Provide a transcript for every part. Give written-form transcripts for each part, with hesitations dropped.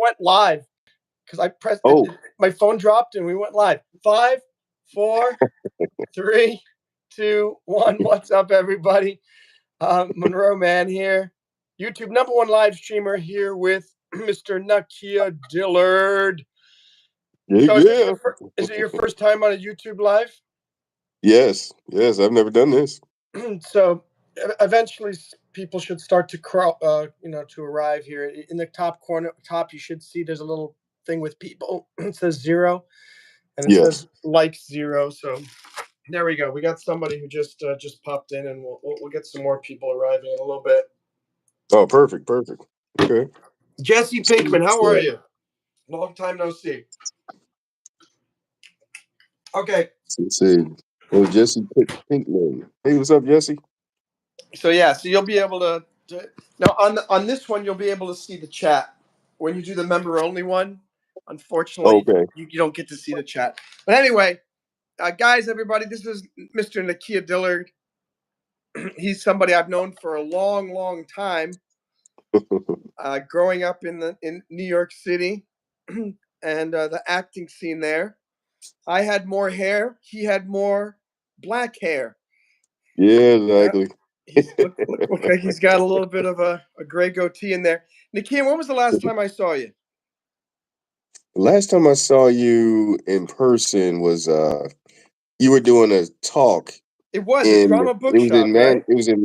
went live because I pressed my phone dropped and we went live. 5, 4, 3, 2, 1. What's up, everybody? Monroe Mann here, YouTube #1 live streamer here with Mr. Nakia Dillard. So is it your first time on a YouTube live? Yes, I've never done this. So eventually people should start to to arrive here. In the top corner, you should see there's a little thing with people. It says 0, and it says like 0. So there we go. We got somebody who just popped in, and we'll get some more people arriving in a little bit. Oh, perfect. Okay. Jesse Pinkman, how are you? Long time no see. Okay. Let's see. Oh, Jesse Pinkman. Hey, what's up, Jesse? So you'll be able to now on this one you'll be able to see the chat. When you do the member only one, unfortunately, you don't get to see the chat. But anyway, guys, everybody, this is Mr. Nakia Dillard. He's somebody I've known for a long, long time. Growing up in New York City and the acting scene there. I had more hair. He had more black hair. Yeah, exactly. Look like he's got a little bit of a gray goatee in there. Nakia, when was the last time I saw you? The last time I saw you in person was you were doing a talk. It was a drama bookshop, right? It was in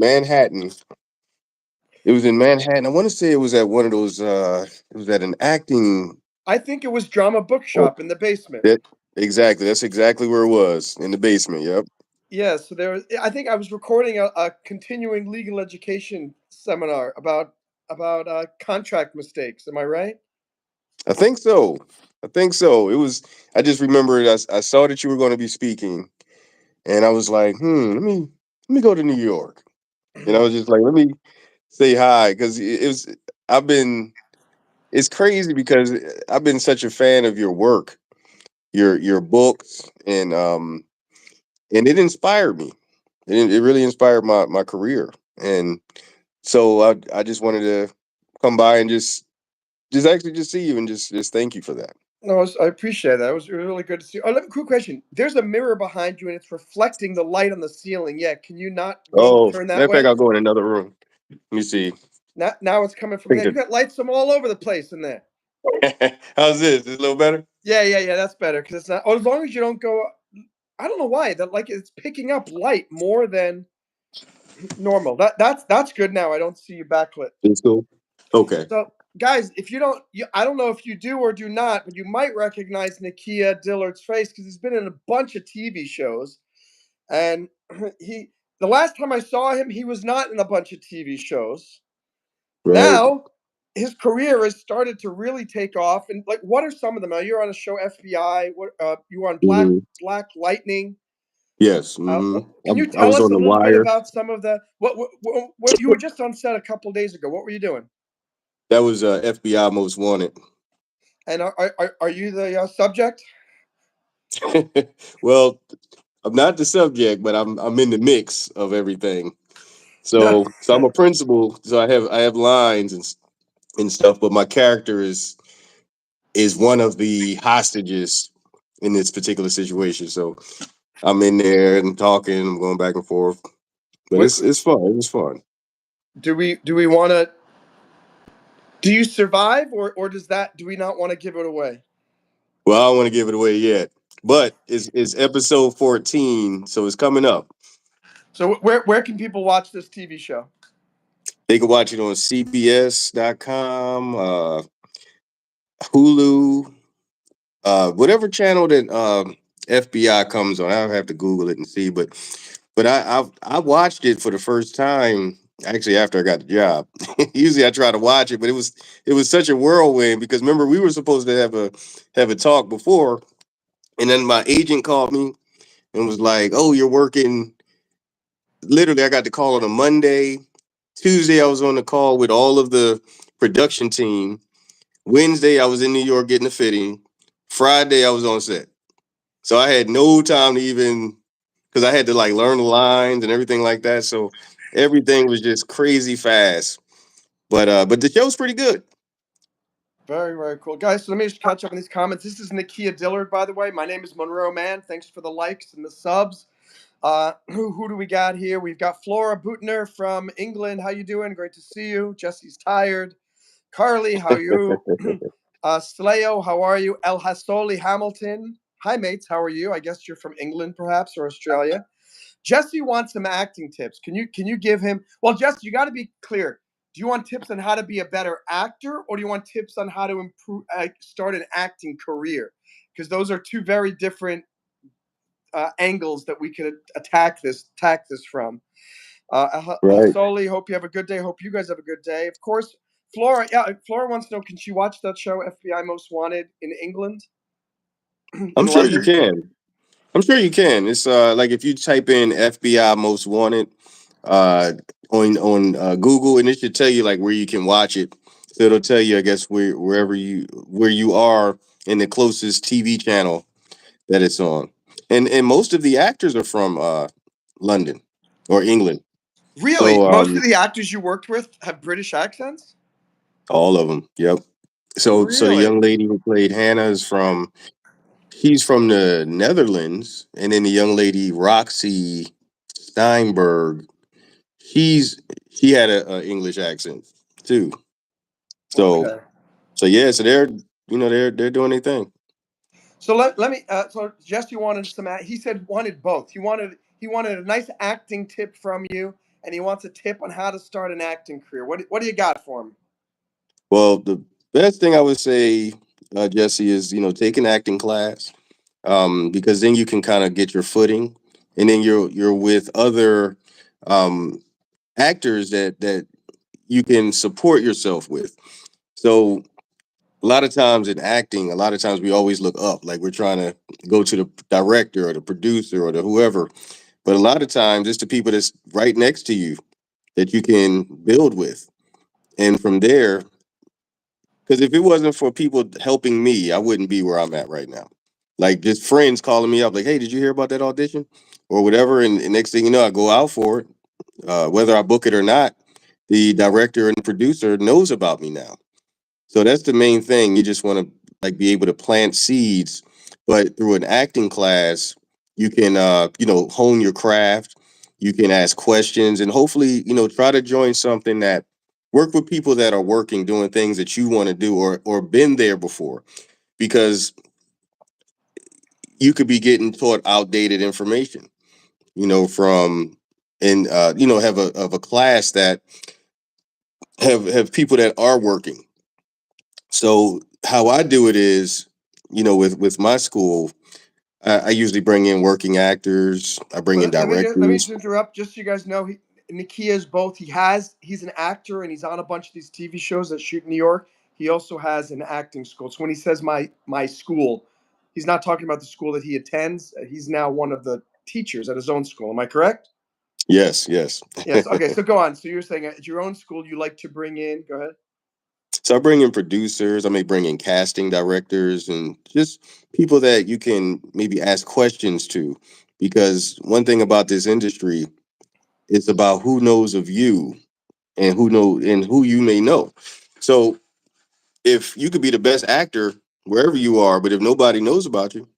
Manhattan. I want to say it was at one of those. It was at an acting. I think it was drama bookshop in the basement. Exactly. That's exactly where it was, in the basement. Yep. Yeah. So I think I was recording a continuing legal education seminar about contract mistakes. Am I right? I think so. It was. I just remembered. I saw that you were going to be speaking, and I was like, let me go to New York. And I was just like, let me say hi, because it was. It's crazy because I've been such a fan of your work, your books, and it inspired me. It really inspired my career, and so I just wanted to come by and just see you and just thank you for that. No, I appreciate that. It was really good to see. Oh, quick question. There's a mirror behind you, and it's reflecting the light on the ceiling. Yeah, can you not turn that matter of way? fact, I'll go in another room. Let me see. Now it's coming from there. You got lights from all over the place in there. How's this? Is it a little better? Yeah. That's better because it's not. Oh, as long as you don't go. I don't know why that it's picking up light more than normal. That's good now. I don't see you backlit. It's cool. Okay. So, guys, if you don't, I don't know if you do or do not, but you might recognize Nakia Dillard's face because he's been in a bunch of TV shows, and the last time I saw him, he was not in a bunch of TV shows. Right. Now, his career has started to really take off. And what are some of them? Now, you're on a show FBI. What you were on Black Lightning. Yes. Can you tell us a little bit about some of the what you were just on set a couple days ago? What were you doing? That was FBI Most Wanted. And are you the subject? Well, I'm not the subject, but I'm in the mix of everything. So I'm a principal, so I have lines and stuff, but my character is one of the hostages in this particular situation. So I'm in there and talking, I'm going back and forth. But it's fun. It was fun. Do we want to? Do you survive, or do we not want to give it away? Well, I don't want to give it away yet, but it's episode 14, so it's coming up. So where can people watch this TV show? They can watch it on CBS.com, Hulu, whatever channel that FBI comes on. I'll have to Google it and see, but I watched it for the first time actually after I got the job. Usually I try to watch it, but it was such a whirlwind because remember we were supposed to have a talk before, and then my agent called me and was like, "Oh, you're working." Literally, I got the call on a Monday. Tuesday, I was on the call with all of the production team. Wednesday, I was in New York getting a fitting. Friday, I was on set. So I had no time to even, because I had to learn the lines and everything like that. So everything was just crazy fast. But the show's pretty good. Very, very cool. Guys, so let me just catch up on these comments. This is Nakia Dillard, by the way. My name is Monroe Mann. Thanks for the likes and the subs. Who do we got here? We've got Flora Butner from England. How you doing? Great to see you. Jesse's tired. Carly, how are you? Sleo, how are you? El Hasoli Hamilton. Hi, mates. How are you? I guess you're from England, perhaps, or Australia. Jesse wants some acting tips. Can you give him? Well, Jesse, you got to be clear. Do you want tips on how to be a better actor, or do you want tips on how to improve, start an acting career? Because those are two very different angles that we could attack this from. Right. Soli, hope you have a good day. Hope you guys have a good day. Of course, Flora. Yeah, Flora wants to know: can she watch that show, FBI Most Wanted, in England, I'm in sure you London? can. I'm sure you can. It's like if you type in FBI Most Wanted uh on Google, and it should tell you like where you can watch it. So it'll tell you, I guess, where you are in the closest TV channel that it's on. And most of the actors are from London or England. Really, So most of the actors you worked with have British accents. all of them. Yep. So the Really? young lady who played Hannah is from she's from the Netherlands, and then the young lady Roxy Steinberg, she's she had a English accent too. So Okay. so yeah, so they're doing their thing. So let me. So Jesse wanted some. He said wanted both. He wanted a nice acting tip from you, and he wants a tip on how to start an acting career. What do you got for him? Well, the best thing I would say, Jesse, is take an acting class, because then you can kind of get your footing, and then you're with other um, actors that you can support yourself with. So a lot of times in acting, a lot of times we always look up, like we're trying to go to the director or the producer or the whoever. But a lot of times it's the people that's right next to you that you can build with. And from there, because if it wasn't for people helping me, I wouldn't be where I'm at right now. Like just friends calling me up, like, hey, did you hear about that audition? Or whatever. And next thing you know, I go out for it. Whether I book it or not, the director and producer knows about me now. So that's the main thing. You just want to like be able to plant seeds, but through an acting class, you can hone your craft. You can ask questions, and hopefully try to join something that work with people that are working doing things that you want to do or been there before, because you could be getting taught outdated information. From and have a class that have people that are working. So how I do it is, with my school, I usually bring in working actors. I bring in Let me just directors. interrupt, just so you guys know. Nikia is both. He's an actor and he's on a bunch of these TV shows that shoot in New York. He also has an acting school. So when he says my school, he's not talking about the school that he attends. He's now one of the teachers at his own school. Am I correct? Yes, yes. Yes. Okay. So go on. So you're saying at your own school you like to bring in. Go ahead. So I bring in producers. I may bring in casting directors and just people that you can maybe ask questions to, because one thing about this industry is about who knows of you and who you may know. So if you could be the best actor wherever you are, but if nobody knows about you,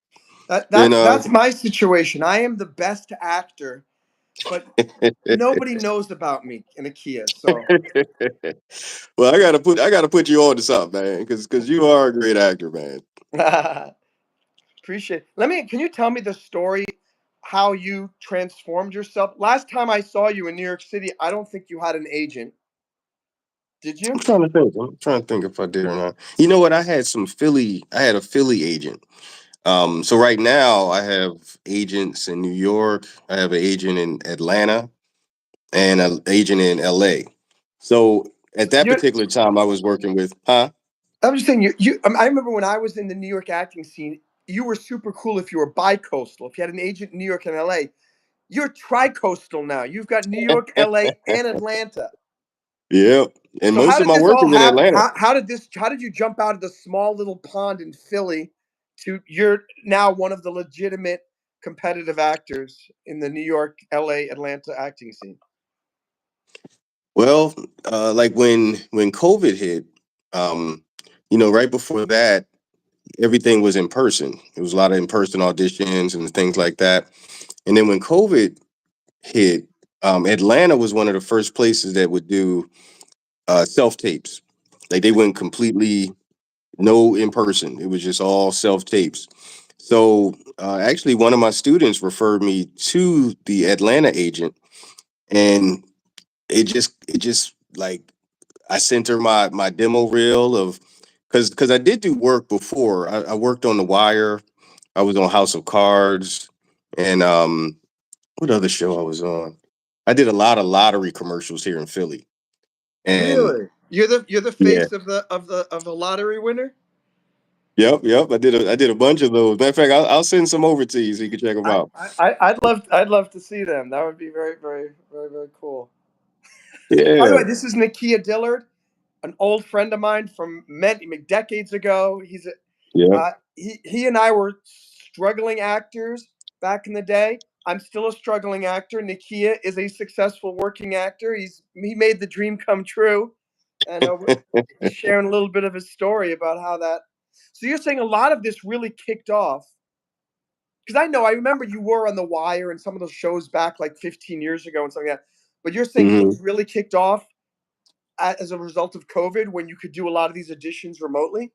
That then that's that's my situation. I am the best actor, but nobody knows about me in IKEA. So well, I gotta put you on to something, man, because you are a great actor, man. appreciate it. Can you tell me the story how you transformed yourself? Last time I saw you in New York City, I don't think you had an agent. Did I'm you? trying to think. I'm trying to think if I did or not. You know what? I had a Philly agent. So right now I have agents in New York. I have an agent in Atlanta and an agent in LA. So at that You particular time, I was working with, huh? I'm just saying I remember when I was in the New York acting scene, you were super cool if you were bi-coastal. If you had an agent in New York and LA, you're tri-coastal now. You've got New York, LA, and Atlanta. Yep. And So most how of did my this work all is in happen? Atlanta. How did you jump out of the small little pond in Philly to you're now one of the legitimate competitive actors in the New York, LA, Atlanta acting scene? Well, like when COVID hit, um, right before that, everything was in person. It was a lot of in person auditions and things like that. And then when COVID hit, Atlanta was one of the first places that would do self tapes. Like they went completely no in person. It was just all self tapes. So actually, one of my students referred me to the Atlanta agent, and it just like I sent her my demo reel of because I did do work before. I worked on The Wire. I was on House of Cards, and what other show I was on? I did a lot of lottery commercials here in Philly, and Really? You're the yeah, face of the lottery winner? yep. I did a bunch of those. Matter of fact, I'll send some over to you so you can check them I, out. I'd love to see them. That would be very, very, very, very cool. By the way, Yeah, this is Nakia Dillard, an old friend of mine from many decades ago. yep. He and I were struggling actors back in the day. I'm still a struggling actor. Nakia is a successful working actor. He made the dream come true, and he's sharing a little bit of his story about how that. So you're saying a lot of this really kicked off because I remember you were on The Wire and some of those shows back like 15 years ago and something like that. But you're saying hmm things really kicked off as a result of COVID when you could do a lot of these auditions remotely.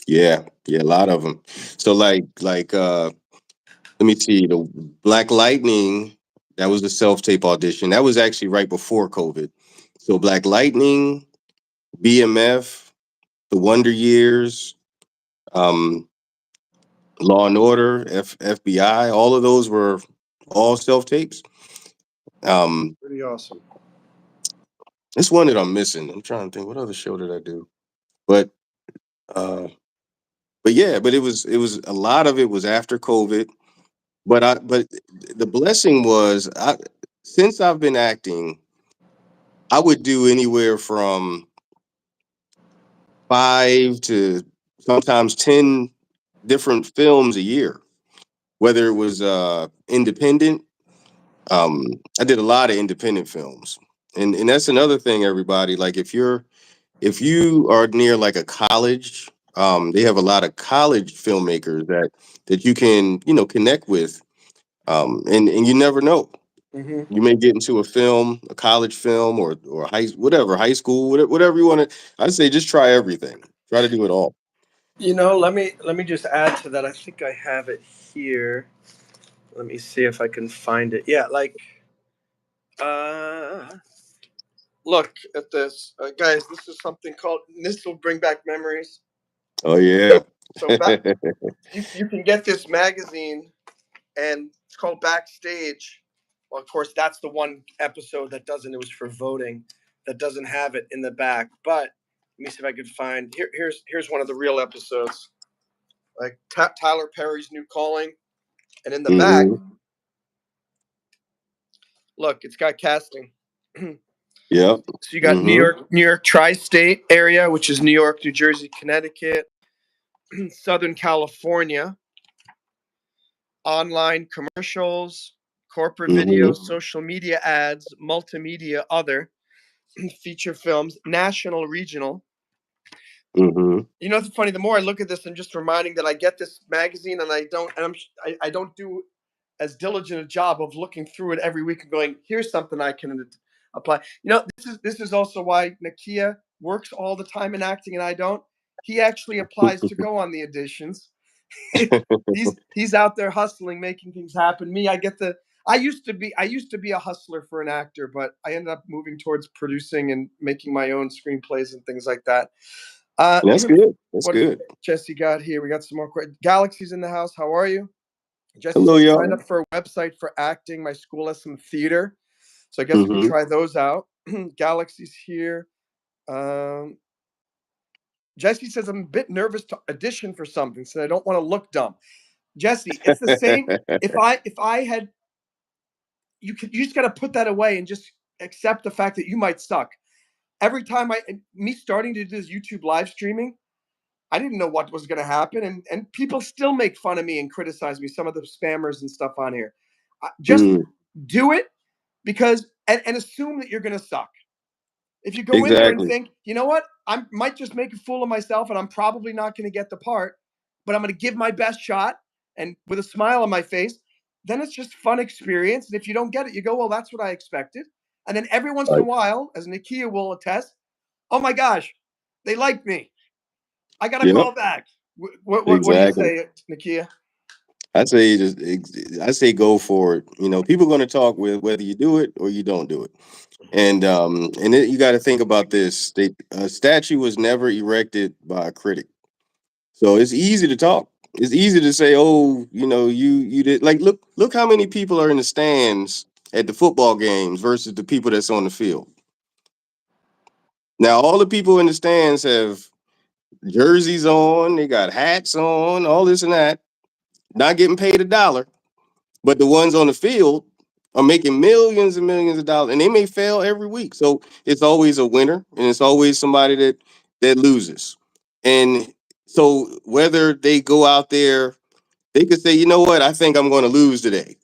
Yeah, a lot of them. So let me see, the Black Lightning, that was the self tape audition. That was actually right before COVID. So Black Lightning, BMF, The Wonder Years, um, Law and Order, FBI, all of those were all self tapes. Um, Pretty awesome. it's one that I'm missing. I'm trying to think, what other show did I do? But uh, but yeah, but it was a lot of it was after COVID. But the blessing was since I've been acting, I would do anywhere from 5 to sometimes 10 different films a year, whether it was independent. I did a lot of independent films. And that's another thing, everybody. Like if you are near like a college, they have a lot of college filmmakers that you can, connect with. And you never know. Hmm. You may get into a film, a college film, or high school, whatever you want to. I'd say just try everything. Try to do it all. Let me just add to that. I think I have it here. Let me see if I can find it. Yeah, like uh look at this. Guys, this is something called this will bring back memories. Oh yeah. So back you can get this magazine and it's called Backstage. Well, of course, that's the one episode that doesn't. It was for voting. That doesn't have it in the back. But let me see if I could find. Here's one of the real episodes. Like Tyler Perry's New Calling, and in the back, hmm look, it's got casting. So Yep. you got hmm New York tri-state area, which is New York, New Jersey, Connecticut, Southern California, online commercials, corporate hmm videos, social media ads, multimedia, other feature films, national, regional. hmm You know, it's funny. The more I look at this, I'm just reminding that I get this magazine and I don't do as diligent a job of looking through it every week and going, here's something I can apply. You know, this is also why Nakia works all the time in acting and I don't. He actually applies to go on the auditions. He's out there hustling, making things happen. Me, I get the. I used to be a hustler for an actor, but I ended up moving towards producing and making my own screenplays and things like that. That's good. That's What do we good. got? Jesse got here? We got some more questions. Galaxy's in the house. How are you? Jesse Hello, says sign up y'all. for a website for acting. My school has some theater, so I guess we can hmm try those out. Galaxy's here. Um, Jesse says I'm a bit nervous to audition for something, so I don't want to look dumb. Jesse, it's the same. If I had you just got to put that away and just accept the fact that you might suck. Every time me starting to do this YouTube live streaming, I didn't know what was going to happen, and people still make fun of me and criticize me. Some of the spammers and stuff on here. Just mm do it because and assume that you're going to suck. If you go in there and Exactly. think, you know what, I might just make a fool of myself and I'm probably not going to get the part, but I'm going to give my best shot and with a smile on my face, then it's just fun experience. And if you don't get it, you go, well, that's what I expected. And then every once in a Right. while, as Nikia will attest, oh my gosh, they like me. I got to Yep. call back. What do you Exactly. say, Nikia? I say just I say go for it. People are going to talk with whether you do it or you don't do it. And you got to think about this. A statue was never erected by a critic, so it's easy to talk. It's easy to say, "Oh, you did." Like, look how many people are in the stands at the football games versus the people that's on the field. Now, all the people in the stands have jerseys on, they got hats on, all this and that, not getting paid $1. But the ones on the field are making millions and millions of dollars, and they may fail every week. So it's always a winner, and it's always somebody that loses. And so whether they go out there, they could say, you know what, I think I'm going to lose today.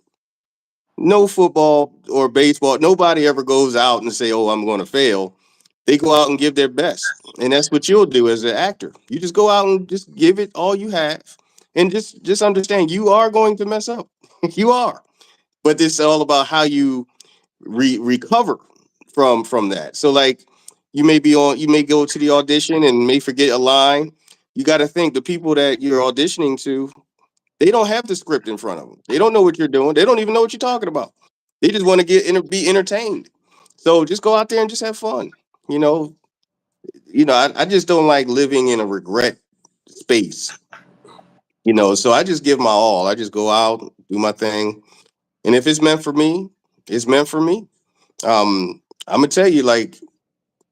No football or baseball, nobody ever goes out and say, oh, I'm going to fail. They go out and give their best, and that's what you'll do as an actor. You just go out and just give it all you have, and just understand you are going to mess up. You are, but it's all about how you recover from that. So like you may go to the audition and may forget a line. You got to think the people that you're auditioning to, they don't have the script in front of them. They don't know what you're doing. They don't even know what you're talking about. They just want to be entertained. So just go out there and just have fun. You know, I just don't like living in a regret space. So I just give my all. I just go out, do my thing, and if it's meant for me, it's meant for me. I'm gonna tell you, like,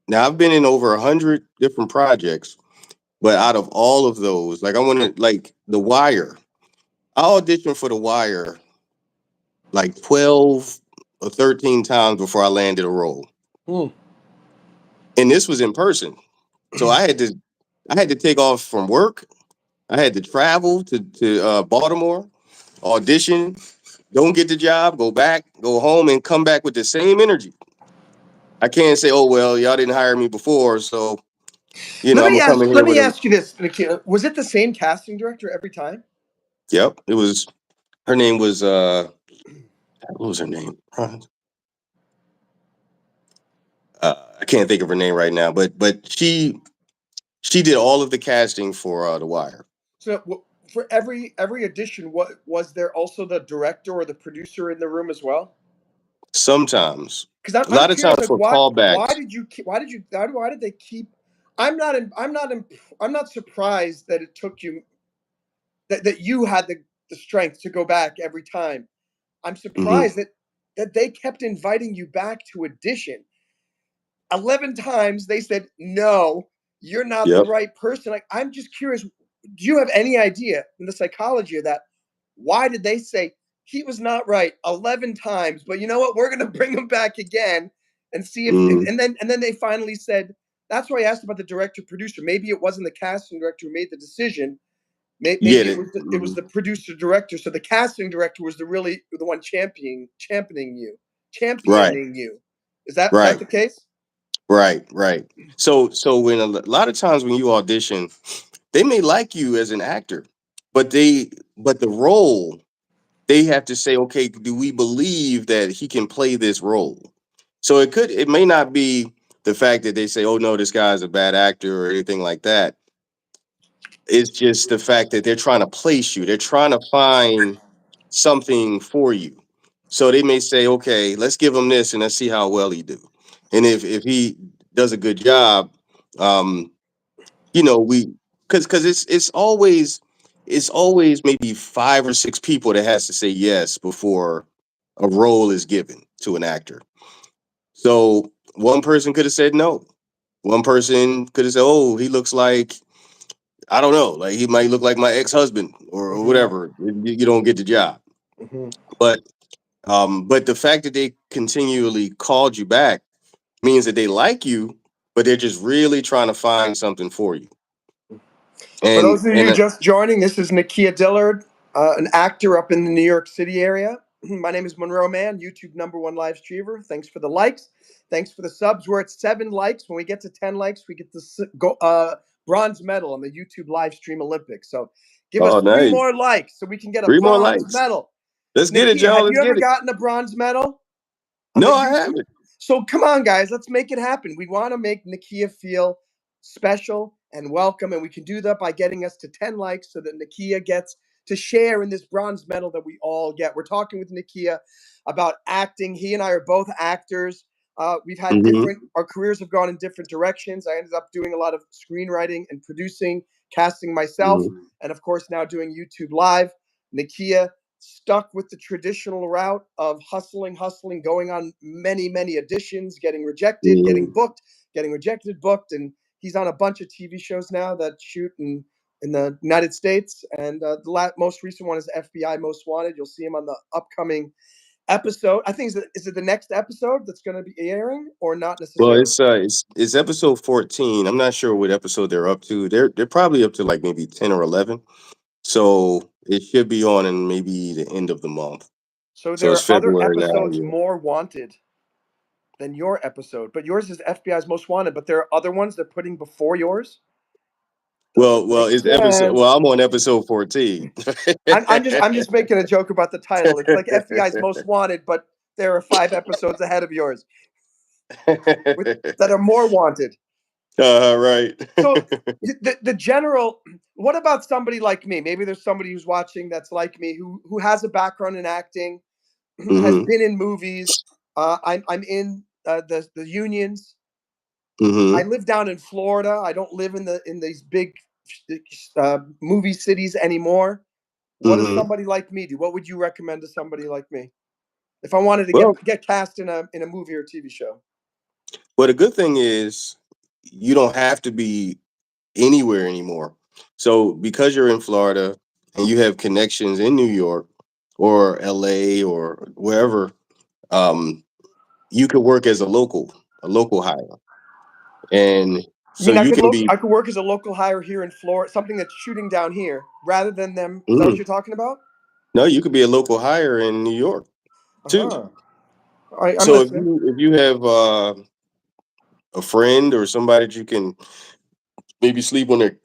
now I've been in over 100 different projects, but out of all of those, like, I want to like The Wire. I auditioned for The Wire like 12 or 13 times before I landed a role, Hmm. and this was in person. So I had to take off from work. I had to travel to Baltimore, audition, don't get the job, go back, go home, and come back with the same energy. I can't say, oh well, y'all didn't hire me before, so Let I'm me gonna come ask. in here Let with me a. ask you this, Nikia. Was it the same casting director every time? Yep, it was. Her name was what was her name? I can't think of her name right now, but she did all of the casting for The Wire. So for every audition, what was there also the director or the producer in the room as well? Sometimes, Because a I'm lot of curious, times like for why callbacks. did you why did they keep? I'm not surprised that it took you that you had the strength to go back every time. I'm Hmm. surprised that they kept inviting you back to audition. 11 times they said no, you're not the Yep. right person. Like, I'm just curious, do you have any idea in the psychology of that? Why did they say he was not right 11 times, but you know what, we're going to bring him back again and see if Mm, and then they finally said, that's why I asked about the director producer. Maybe it wasn't the casting director who made the decision. yeah. Maybe it was the producer director. So the casting director was the one Right. championing you. Is that Right. the case? Right. Right. So when lot of times when you audition, they may like you as an actor, but the role, they have to say, okay, do we believe that he can play this role? So it may not be the fact that they say, oh no, this guy's a bad actor or anything like that. It's just the fact that they're trying to place you. They're trying to find something for you. So they may say, okay, let's give him this and let's see how well he do. And if he does a good job, um, we because it's always maybe 5 or 6 people that has to say yes before a role is given to an actor. So one person could have said no. One person could have said, oh, he looks like, I don't know, like he might look like my ex-husband or Mm-hmm. whatever. You don't get the job. Mm-hmm. But the fact that they continually called you back means that they like you, but they're just really trying to find something for you. For And those of and you just joining, this is Nakia Dillard, an actor up in the New York City area. My name is Monroe Mann, YouTube #1 live streamer. Thanks for the likes. Thanks for the subs. We're at 7 likes. When we get to 10 likes, we get the bronze medal on the YouTube live stream Olympics. So give us Oh, 3 nice. more likes so we can get a 3 more bronze likes. medal. Let's get it, Nakia, y'all. have Let's you ever get it. gotten a bronze medal on the No, I YouTube? haven't. So come on, guys, let's make it happen. We want to make Nakia feel special and welcome, and we can do that by getting us to 10 likes so that Nakia gets to share in this bronze medal that we all get. We're talking with Nakia about acting. He and I are both actors. We've had Hmm. our careers have gone in different directions. I ended up doing a lot of screenwriting and producing, casting myself, Hmm. and of course now doing YouTube Live. Nakia stuck with the traditional route of hustling, going on many, many auditions, getting rejected, getting Hmm. booked, getting rejected, booked, and he's on a bunch of TV shows now that shoot in the United States. And the most recent one is FBI Most Wanted. You'll see him on the upcoming episode. I think is it the next episode that's going to be airing or not Well, necessarily? it's episode 14. I'm not sure what episode they're up to. They're probably up to like maybe 10 or 11. So it should be on in maybe the end of the month. So So there it's are other February now. episodes Yeah. more wanted than your episode, but yours is FBI's Most Wanted. But there are other ones they're putting before yours. Doesn't Well, make it's episode. sense. Well, I'm on episode 14. I'm just making a joke about the title. It's like FBI's Most Wanted, but there are 5 episodes ahead of yours with that are more wanted. Right. So the general. What about somebody like me? Maybe there's somebody who's watching that's like me who has a background in acting, has Hmm. been in movies. I'm in the unions. I Hmm. live down in Florida. I don't live in these big movie cities anymore. What does Hmm. somebody like me do? What would you recommend to somebody like me if I wanted to Well, get cast in a movie or TV show? the good thing is you don't have to be anywhere anymore. So because you're in Florida and you have connections in New York or LA or wherever, um, you could work as a local hire, and You so mean you can be. I could work as a local hire here in Florida, something that's shooting down here rather than them. Is that what Mm, you're talking about? no, you could be a local hire in New York Uh too. huh. All right, I'm So if listening. you have a friend or somebody that you can maybe sleep on their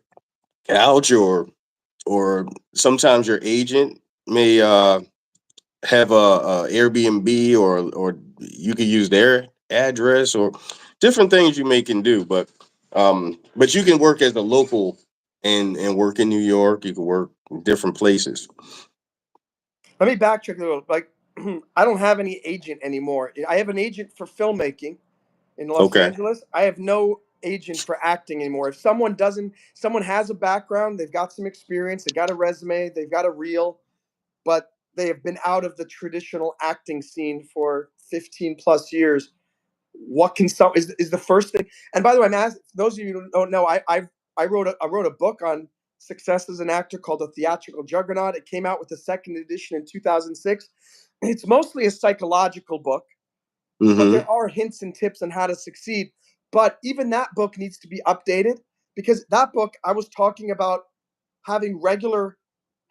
couch, or sometimes your agent may have a Airbnb, or you could use their address, or different things you may can do. But you can work as a local and work in New York. You can work in different places. Let me backtrack a little. Like, I don't have any agent anymore. I have an agent for filmmaking in Los Okay. Angeles. I have no agent for acting anymore. If someone has a background, they've got some experience, they got a resume, they've got a reel, but they have been out of the traditional acting scene for 15 plus years. What can some is the first thing? And by the way, I'm asking those of you who don't know, I wrote a book on success as an actor called The Theatrical Juggernaut. It came out with the second edition in 2006. It's mostly a psychological book, but Mm-hmm. there are hints and tips on how to succeed. But even that book needs to be updated because that book I was talking about having regular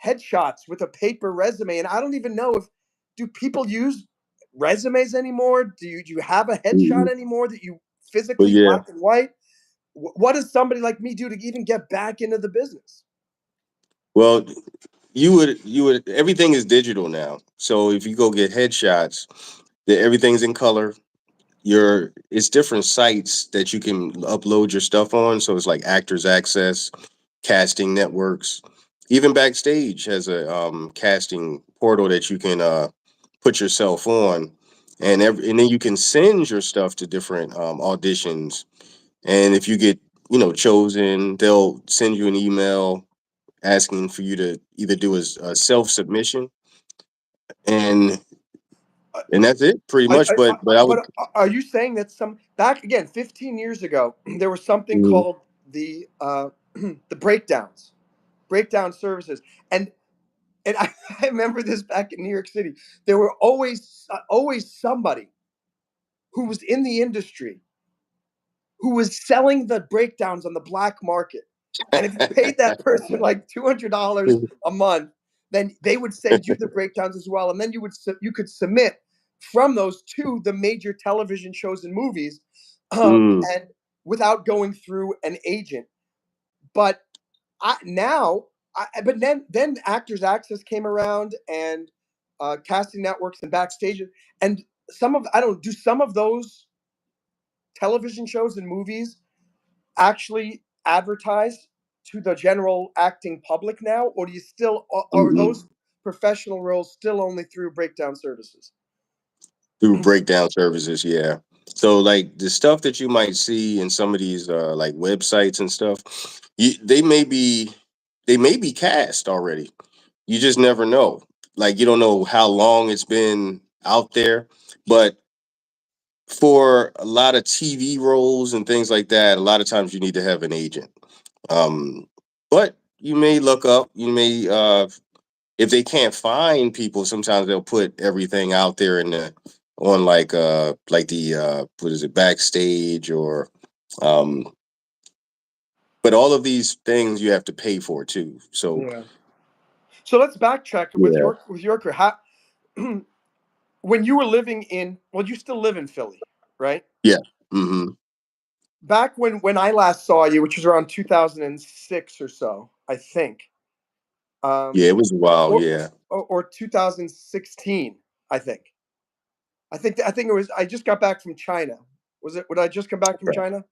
headshots with a paper resume, and I don't even know if do people use resumes anymore. Do you have a Hmm. headshot anymore that you But physically yeah, black and white? What does somebody like me do to even get back into the business? well, you would everything is digital now. So if you go get headshots, everything's in color. Your It's different sites that you can upload your stuff on. So it's like Actors Access, casting networks, even Backstage has a casting portal that you can put yourself on, and then you can send your stuff to different auditions. And if you get chosen, they'll send you an email asking for you to either do a self submission, and Uh, that's it pretty much. But I would. but are you saying that some back again 15 years ago there was something Mhm. called the the breakdown services, and I remember this back in New York City. There were always somebody who was in the industry who was selling the breakdowns on the black market. And if you paid that person like $200 a month, then they would send you the breakdowns as well, and then you could submit from those to the major television shows and movies, Mm, and without going through an agent. But now, but then Actors Access came around, and casting networks and backstage, and some of I don't do some of those television shows and movies actually advertise to the general acting public now, or do you still are mm-mm. those professional roles still only through breakdown services? Through breakdown services, yeah. So like the stuff that you might see in some of these like websites and stuff, they may be cast already. You just never know. Like you don't know how long it's been out there, but for a lot of TV roles and things like that, a lot of times you need to have an agent. Um, but you may look up, you may if they can't find people, sometimes they'll put everything out there in the on like the what is it, backstage or um but all of these things you have to pay for too. So Yeah. So let's backtrack yeah. with your career. How, when you were living in, well, you still live in Philly, right? Yeah. Hmm. Back when I last saw you, which was around 2006 or so, I think, Yeah, um, it was a while, or, yeah. or 2016, I think. I think it was. I just got back from China. Was it? Would I just come back from Okay. China?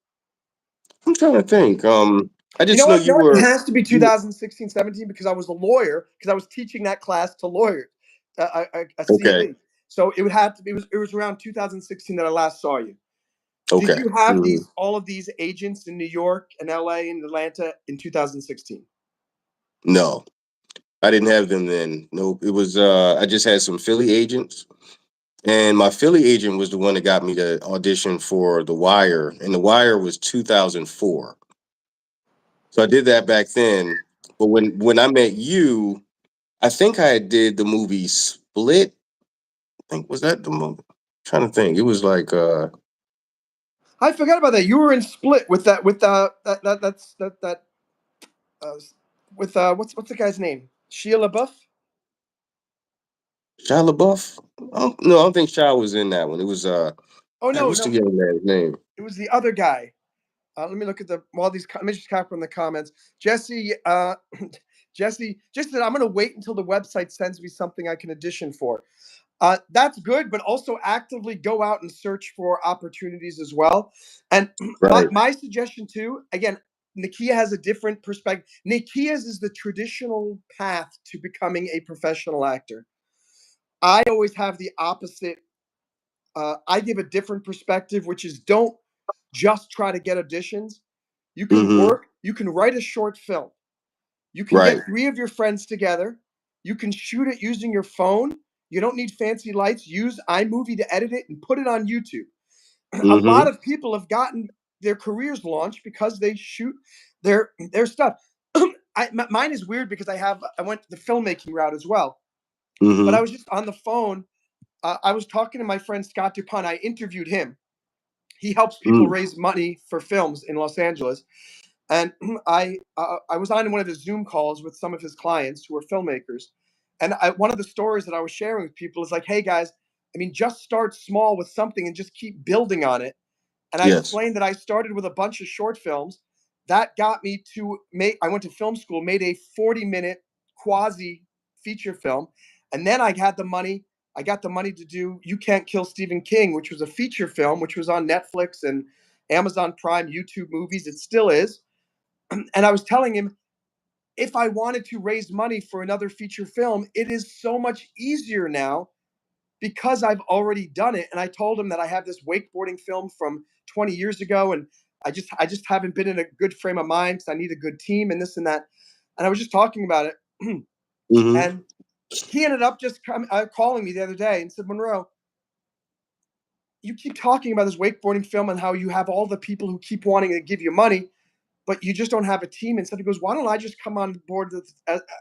I'm trying to think. I You know just know what? you No, it were has to be you 2016, 17 because I was a lawyer because I was teaching that class to lawyers, a okay. CME. So it would have to be. It was around 2016 that I last saw you. Did Okay. you have Hmm. these all of these agents in New York and LA and Atlanta in 2016? No. I didn't have them then. Nope. It was I just had some Philly agents. And my Philly agent was the one that got me to audition for The Wire, and The Wire was 2004. So I did that back then. But when I met you, I think I did the movie Split. I think was that the movie? Trying to think. It was like I forgot about that. You were in Split with that with that uh, with what's the guy's name? Shia LaBeouf? Shia LaBeouf. No, I don't think Shia was in that one. It was Oh God, no, what's the no, young man's name? it was the other guy. Let me look at the all these. Let me just copy from the comments. Jesse, Jesse, just that I'm going to wait until the website sends me something I can audition for. That's good, but also actively go out and search for opportunities as well. And Right. my suggestion too, again, Nikia has a different perspective. Nikia's is the traditional path to becoming a professional actor. I always have the opposite. I give a different perspective, which is don't just try to get auditions. You can Mm-hmm. work, you can write a short film. You can Right. get three of your friends together. You can shoot it using your phone. You don't need fancy lights. Use iMovie to edit it and put it on YouTube. A lot Mm-hmm. of people have gotten their careers launched because they shoot their stuff. Mine is weird because I went the filmmaking route as well. But I Mm-hmm. was just on the phone. I was talking to my friend Scott Dupont. I interviewed him. He helps people Mm. raise money for films in Los Angeles. And I was on one of his Zoom calls with some of his clients who are filmmakers, and one of the stories that I was sharing with people is like, "Hey guys, I mean, just start small with something and just keep building on it." And I Yes. explained that I started with a bunch of short films. That got me to make. I went to film school, made a 40-minute quasi feature film, and then I had the money. I got the money to do "You Can't Kill Stephen King," which was a feature film, which was on Netflix and Amazon Prime, YouTube Movies. It still is. And I was telling him, if I wanted to raise money for another feature film, it is so much easier now because I've already done it. And I told him that I have this wakeboarding film from 20 years ago, and I just haven't been in a good frame of mind because I need a good team and this and that. And I was just talking about it, Mm-hmm. and he ended up just calling me the other day and said, Monroe, you keep talking about this wakeboarding film and how you have all the people who keep wanting to give you money, but you just don't have a team. And so he goes, why don't I just come on board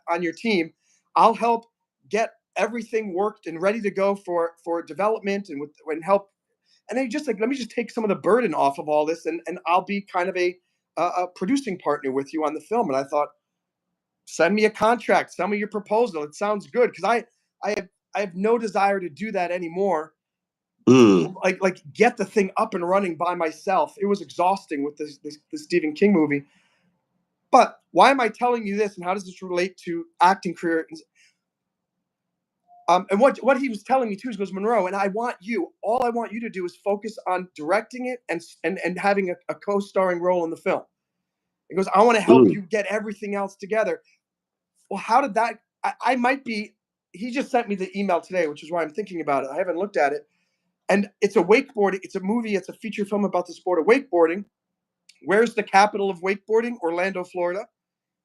on your team? I'll help get everything worked and ready to go for development and help. And then just like, let me just take some of the burden off of all this, and I'll be kind of a producing partner with you on the film. And I thought, send me a contract, send me your proposal. It sounds good, because I have no desire to do that anymore. Mm. Like get the thing up and running by myself. It was exhausting with this Stephen King movie. But why am I telling you this, and how does this relate to acting career? And what he was telling me too is, goes, Monroe, and all I want you to do is focus on directing it and having a co-starring role in the film. He goes, I want to help Mm. you get everything else together. Well, how did that? I might be. He just sent me the email today, which is why I'm thinking about it. I haven't looked at it, and it's a wakeboarding. It's a movie. It's a feature film about the sport of wakeboarding. Where's the capital of wakeboarding? Orlando, Florida.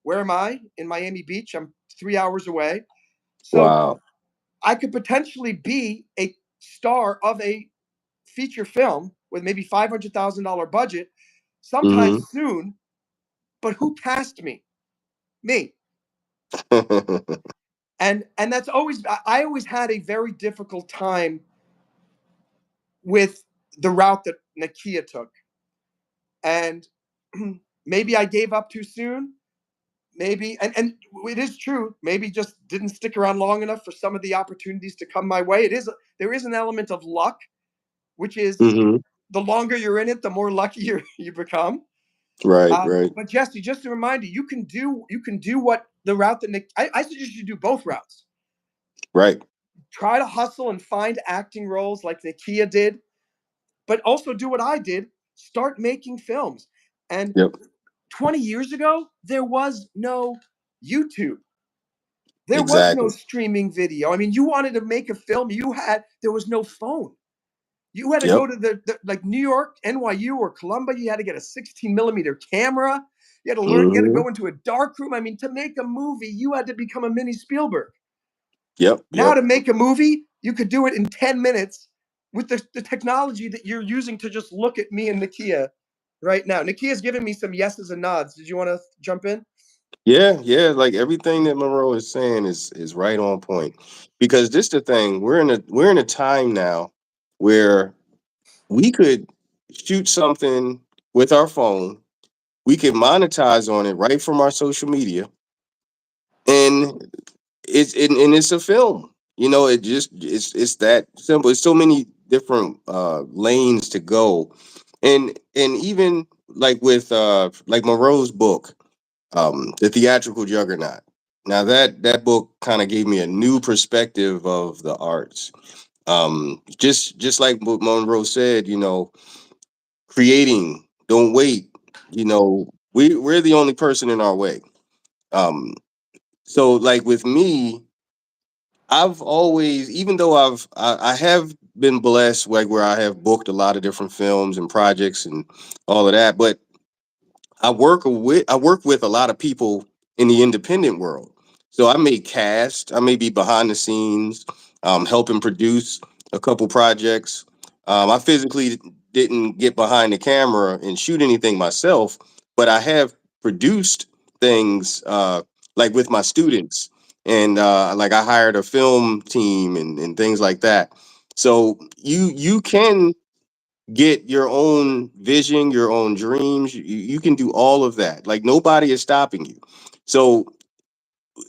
Where am I? In Miami Beach. I'm 3 hours away. So Wow. I could potentially be a star of a feature film with maybe $500,000 budget sometime Mm-hmm. soon. But who cast me? Me. And that's always, I always had a very difficult time with the route that Nakia took. And maybe I gave up too soon. Maybe, and it is true, maybe just didn't stick around long enough for some of the opportunities to come my way. There is an element of luck, which is, Mm-hmm. the longer you're in it, the more lucky you become. Right, right, But Jesse, just a reminder, you can do what the route that I suggest you do both routes. right. Try to hustle and find acting roles like Nikia did, but also do what I did. Start making films. And Yep. 20 years ago, there was no YouTube. There was no Exactly. streaming video. I mean, you wanted to make a film, there was no phone. You had to Yep. go to like New York, NYU, or Columbia. You had to get a 16 millimeter camera. You had to learn. You had to Mm-hmm. go into a dark room. I mean, to make a movie, you had to become a mini Spielberg. Yep. Now, Yep. to make a movie, you could do it in 10 minutes with the technology that you're using to just look at me and Nakia right now. Nakia's giving me some yeses and nods. Did you want to jump in? Yeah, yeah. Like everything that Monroe is saying is right on point. Because this the thing, we're in a time now where we could shoot something with our phone, we could monetize on it right from our social media, and it's a film. It's that simple. It's so many different lanes to go, and even like with like Monroe's book, The Theatrical Juggernaut. Now that book kind of gave me a new perspective of the arts. Just like what Monroe said, creating, don't wait. We're the only person in our way. Um, so like with me, I've always, even though I have been blessed, like where I have booked a lot of different films and projects and all of that, but I work with a lot of people in the independent world. So I may cast, I may be behind the scenes, helping produce a couple projects. I physically didn't get behind the camera and shoot anything myself, but I have produced things like with my students, and like I hired a film team and things like that. So you can get your own vision, your own dreams. You can do all of that. Like nobody is stopping you. So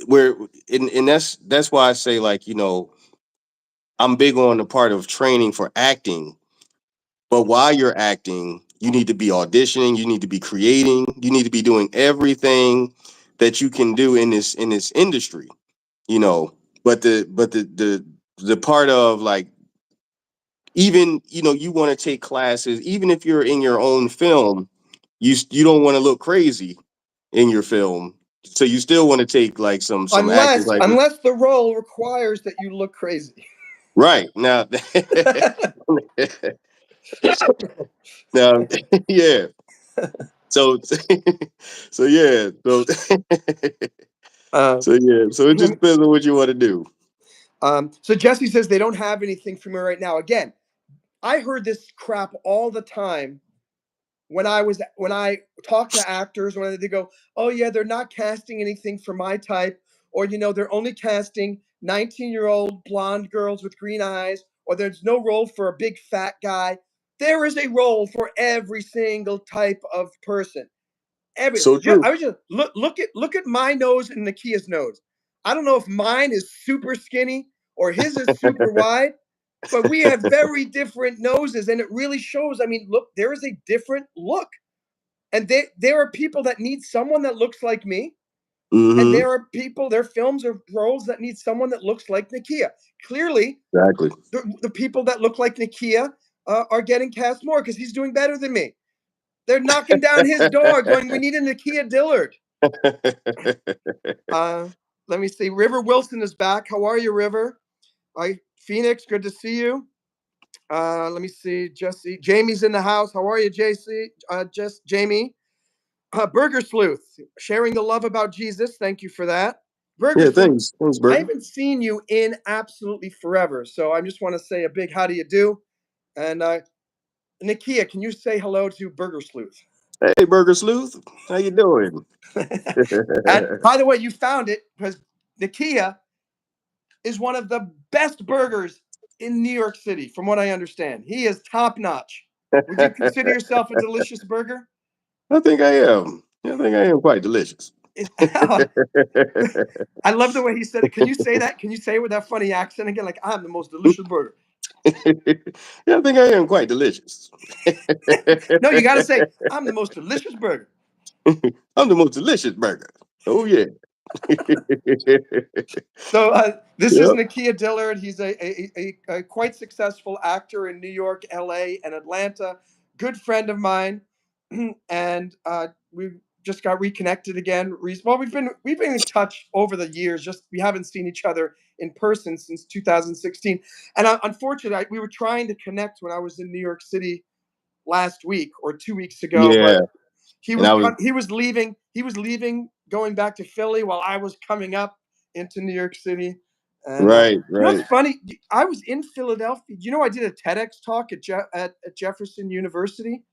we're and that's why I say, like, I'm big on the part of training for acting. But while you're acting, you need to be auditioning, you need to be creating, you need to be doing everything that you can do in this industry, you know. But the part of like, even you want to take classes, even if you're in your own film, you don't want to look crazy in your film, so you still want to take like some acting Unless like unless the role requires that you look crazy. right now. Now, yeah, so so yeah, uh, so it just depends on what you want to do. so Jesse says they don't have anything for me right now. Again, I heard this crap all the time when I talk to actors, when they go, "Oh yeah, they're not casting anything for my type," or they're only casting 19-year-old blonde girls with green eyes, or there's no role for a big fat guy. There is a role for every single type of person. So true. I was just look at my nose and Nakia's nose. I don't know if mine is super skinny or his is super wide, but we have very different noses, and it really shows. I mean, look, there is a different look, and there are people that need someone that looks like me, and Mm-hmm. there are people, there are films or roles that need someone that looks like Nakia. Clearly, Exactly. the people that look like Nakia are getting cast more because he's doing better than me. They're knocking down his door, going, "We need a Nakia Dillard." Uh, Let me see. River Wilson is back. How are you, River? Phoenix, good to see you. Let me see. Jesse, Jamie's in the house. How are you, JC? Just Jamie. Burger Sleuth, sharing the love about Jesus. Thank you for that. Burger Yeah, Sleuth, thanks, I Burger. haven't seen you in absolutely forever, so I just want to say a big how do you do? And Nakia, can you say hello to Burger Sleuth? Hey, Burger Sleuth, how you doing? And by the way, you found it because Nakia is one of the best burgers in New York City, from what I understand. He is top notch. Would you consider yourself a delicious burger? I think I am. I think I am quite delicious. I love the way he said it. Can you say that? Can you say it with that funny accent again? Like, I'm the most delicious burger. Yeah, I think I am quite delicious. No, you got to say, I'm the most delicious burger. I'm the most delicious burger. Oh yeah. So this is Yep. Nakia Dillard. He's a quite successful actor in New York, LA, and Atlanta. Good friend of mine, and we just got reconnected again. Well, we've been in touch over the years. Just we haven't seen each other in person since 2016. And unfortunately, we were trying to connect when I was in New York City last week or 2 weeks ago, but Yeah. And I was he was leaving, going back to Philly while I was coming up into New York City. And right, you know what's right. funny? I was in Philadelphia. You know, I did a TEDx talk at Jefferson University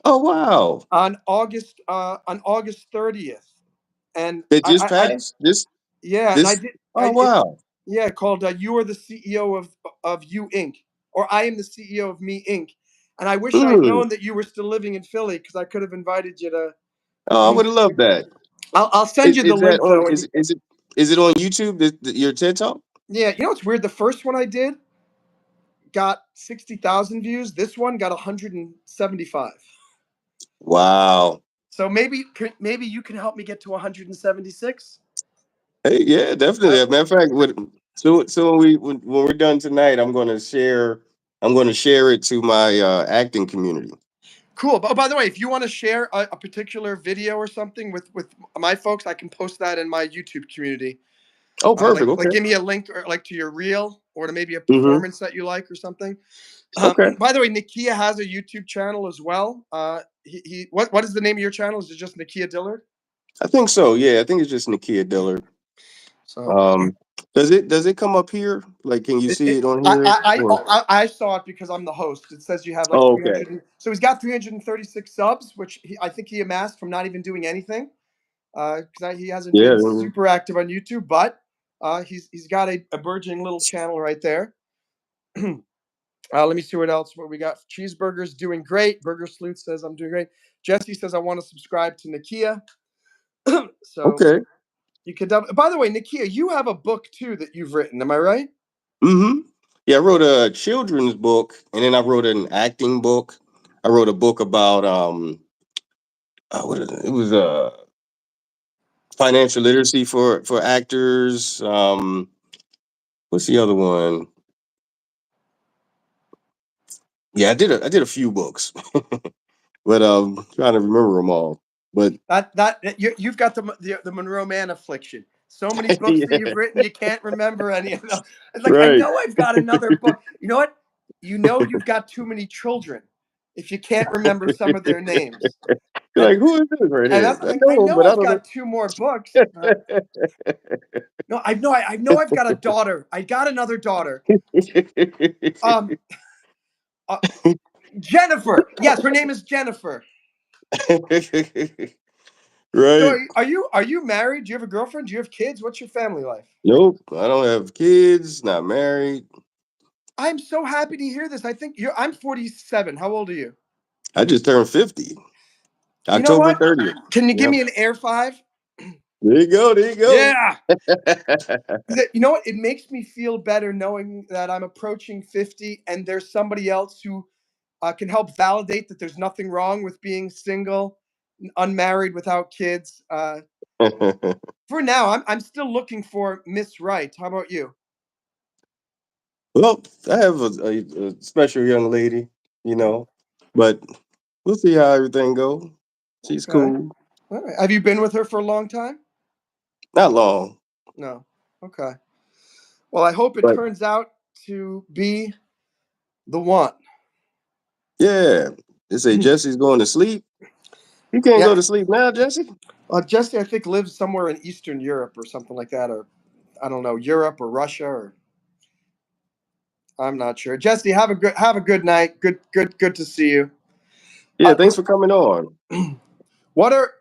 Oh wow. on August 30th, and It just I did, passed. This yeah, and I this did oh wow. yeah, called "You Are the CEO of You Inc." or "I Am the CEO of Me Inc." And I wish I'd Mm. known that you were still living in Philly because I could have invited you to Oh, I come. would have loved that. I'll send you the Is that link on though. is it on YouTube? Your TED Talk? Yeah, you know what's weird? The first one I did got 60,000 views. This one got 175. Wow. So maybe you can help me get to 176. Hey, yeah, definitely. Uh, As a matter of fact, when we're done tonight, I'm gonna share it to my acting community. cool. But oh, by the way, if you want to share a particular video or something with my folks, I can post that in my YouTube community. Oh, Like perfect. Okay. give me a link or like to your reel or to maybe a Mm-hmm. performance that you like or something. Okay. By the way, Nikia has a YouTube channel as well. What is the name of your channel? Is it just Nakia Dillard? I think so. Yeah, I think it's just Nakia Dillard. So Um, does it come up here? Like, can you see it on here? Or I saw it because I'm the host. It says you have like oh, okay. 300. So he's got 336 subs, which I think he amassed from not even doing anything. Because he hasn't Yeah. been super active on YouTube, but he's got a burgeoning little channel right there. Let me see what we got. Cheeseburgers doing great. Burger Sleuth says I'm doing great. Jesse says I want to subscribe to Nakia. So Okay. you could. By the way, Nakia, you have a book too that you've written. Am I right? Mm-hmm. Yeah, I wrote a children's book, and then I wrote an acting book. I wrote a book about what is it? It was financial literacy for actors. What's the other one? Yeah, I did a few books, but trying to remember them all. But You've got the Monroe Mann affliction. So many books that yeah, you've written, you can't remember any of them. It's like I right. know I've got another book. You know what? You know you've got too many children if you can't remember some of their names. You're And like, who is this right and here? that's I like I know him, know but I I've don't know. got two more books. No, I know I've got a daughter. I got another daughter. Um, uh, Jennifer. Yes, her name is Jennifer. So Right. are you married? Do you have a girlfriend? Do you have kids? What's your family life? Nope. I don't have kids. Not married. I'm so happy to hear this. I'm 47. How old are you? I just turned 50. You know October what? 30th. Can you give Yep. me an air five? There you go. There you go. Yeah. You know what? It makes me feel better knowing that I'm approaching 50 and there's somebody else who can help validate that there's nothing wrong with being single, unmarried, without kids. For now, I'm still looking for Miss Right. How about you? Well, I have a special young lady, you Oh, know, but we'll see how everything go. She's okay. cool. All right. Have you been with her for a long time? Not long, No. Okay. Well, I hope it but turns out to be the one. yeah. They say Jesse's going to sleep. You can't go Yeah. to sleep now, Jesse. Jesse, I think, lives somewhere in Eastern Europe or something like that, or I don't know, Europe or Russia, or I'm not sure. Jesse, have a good night. Good to see you. Yeah, Uh, thanks for coming on. what are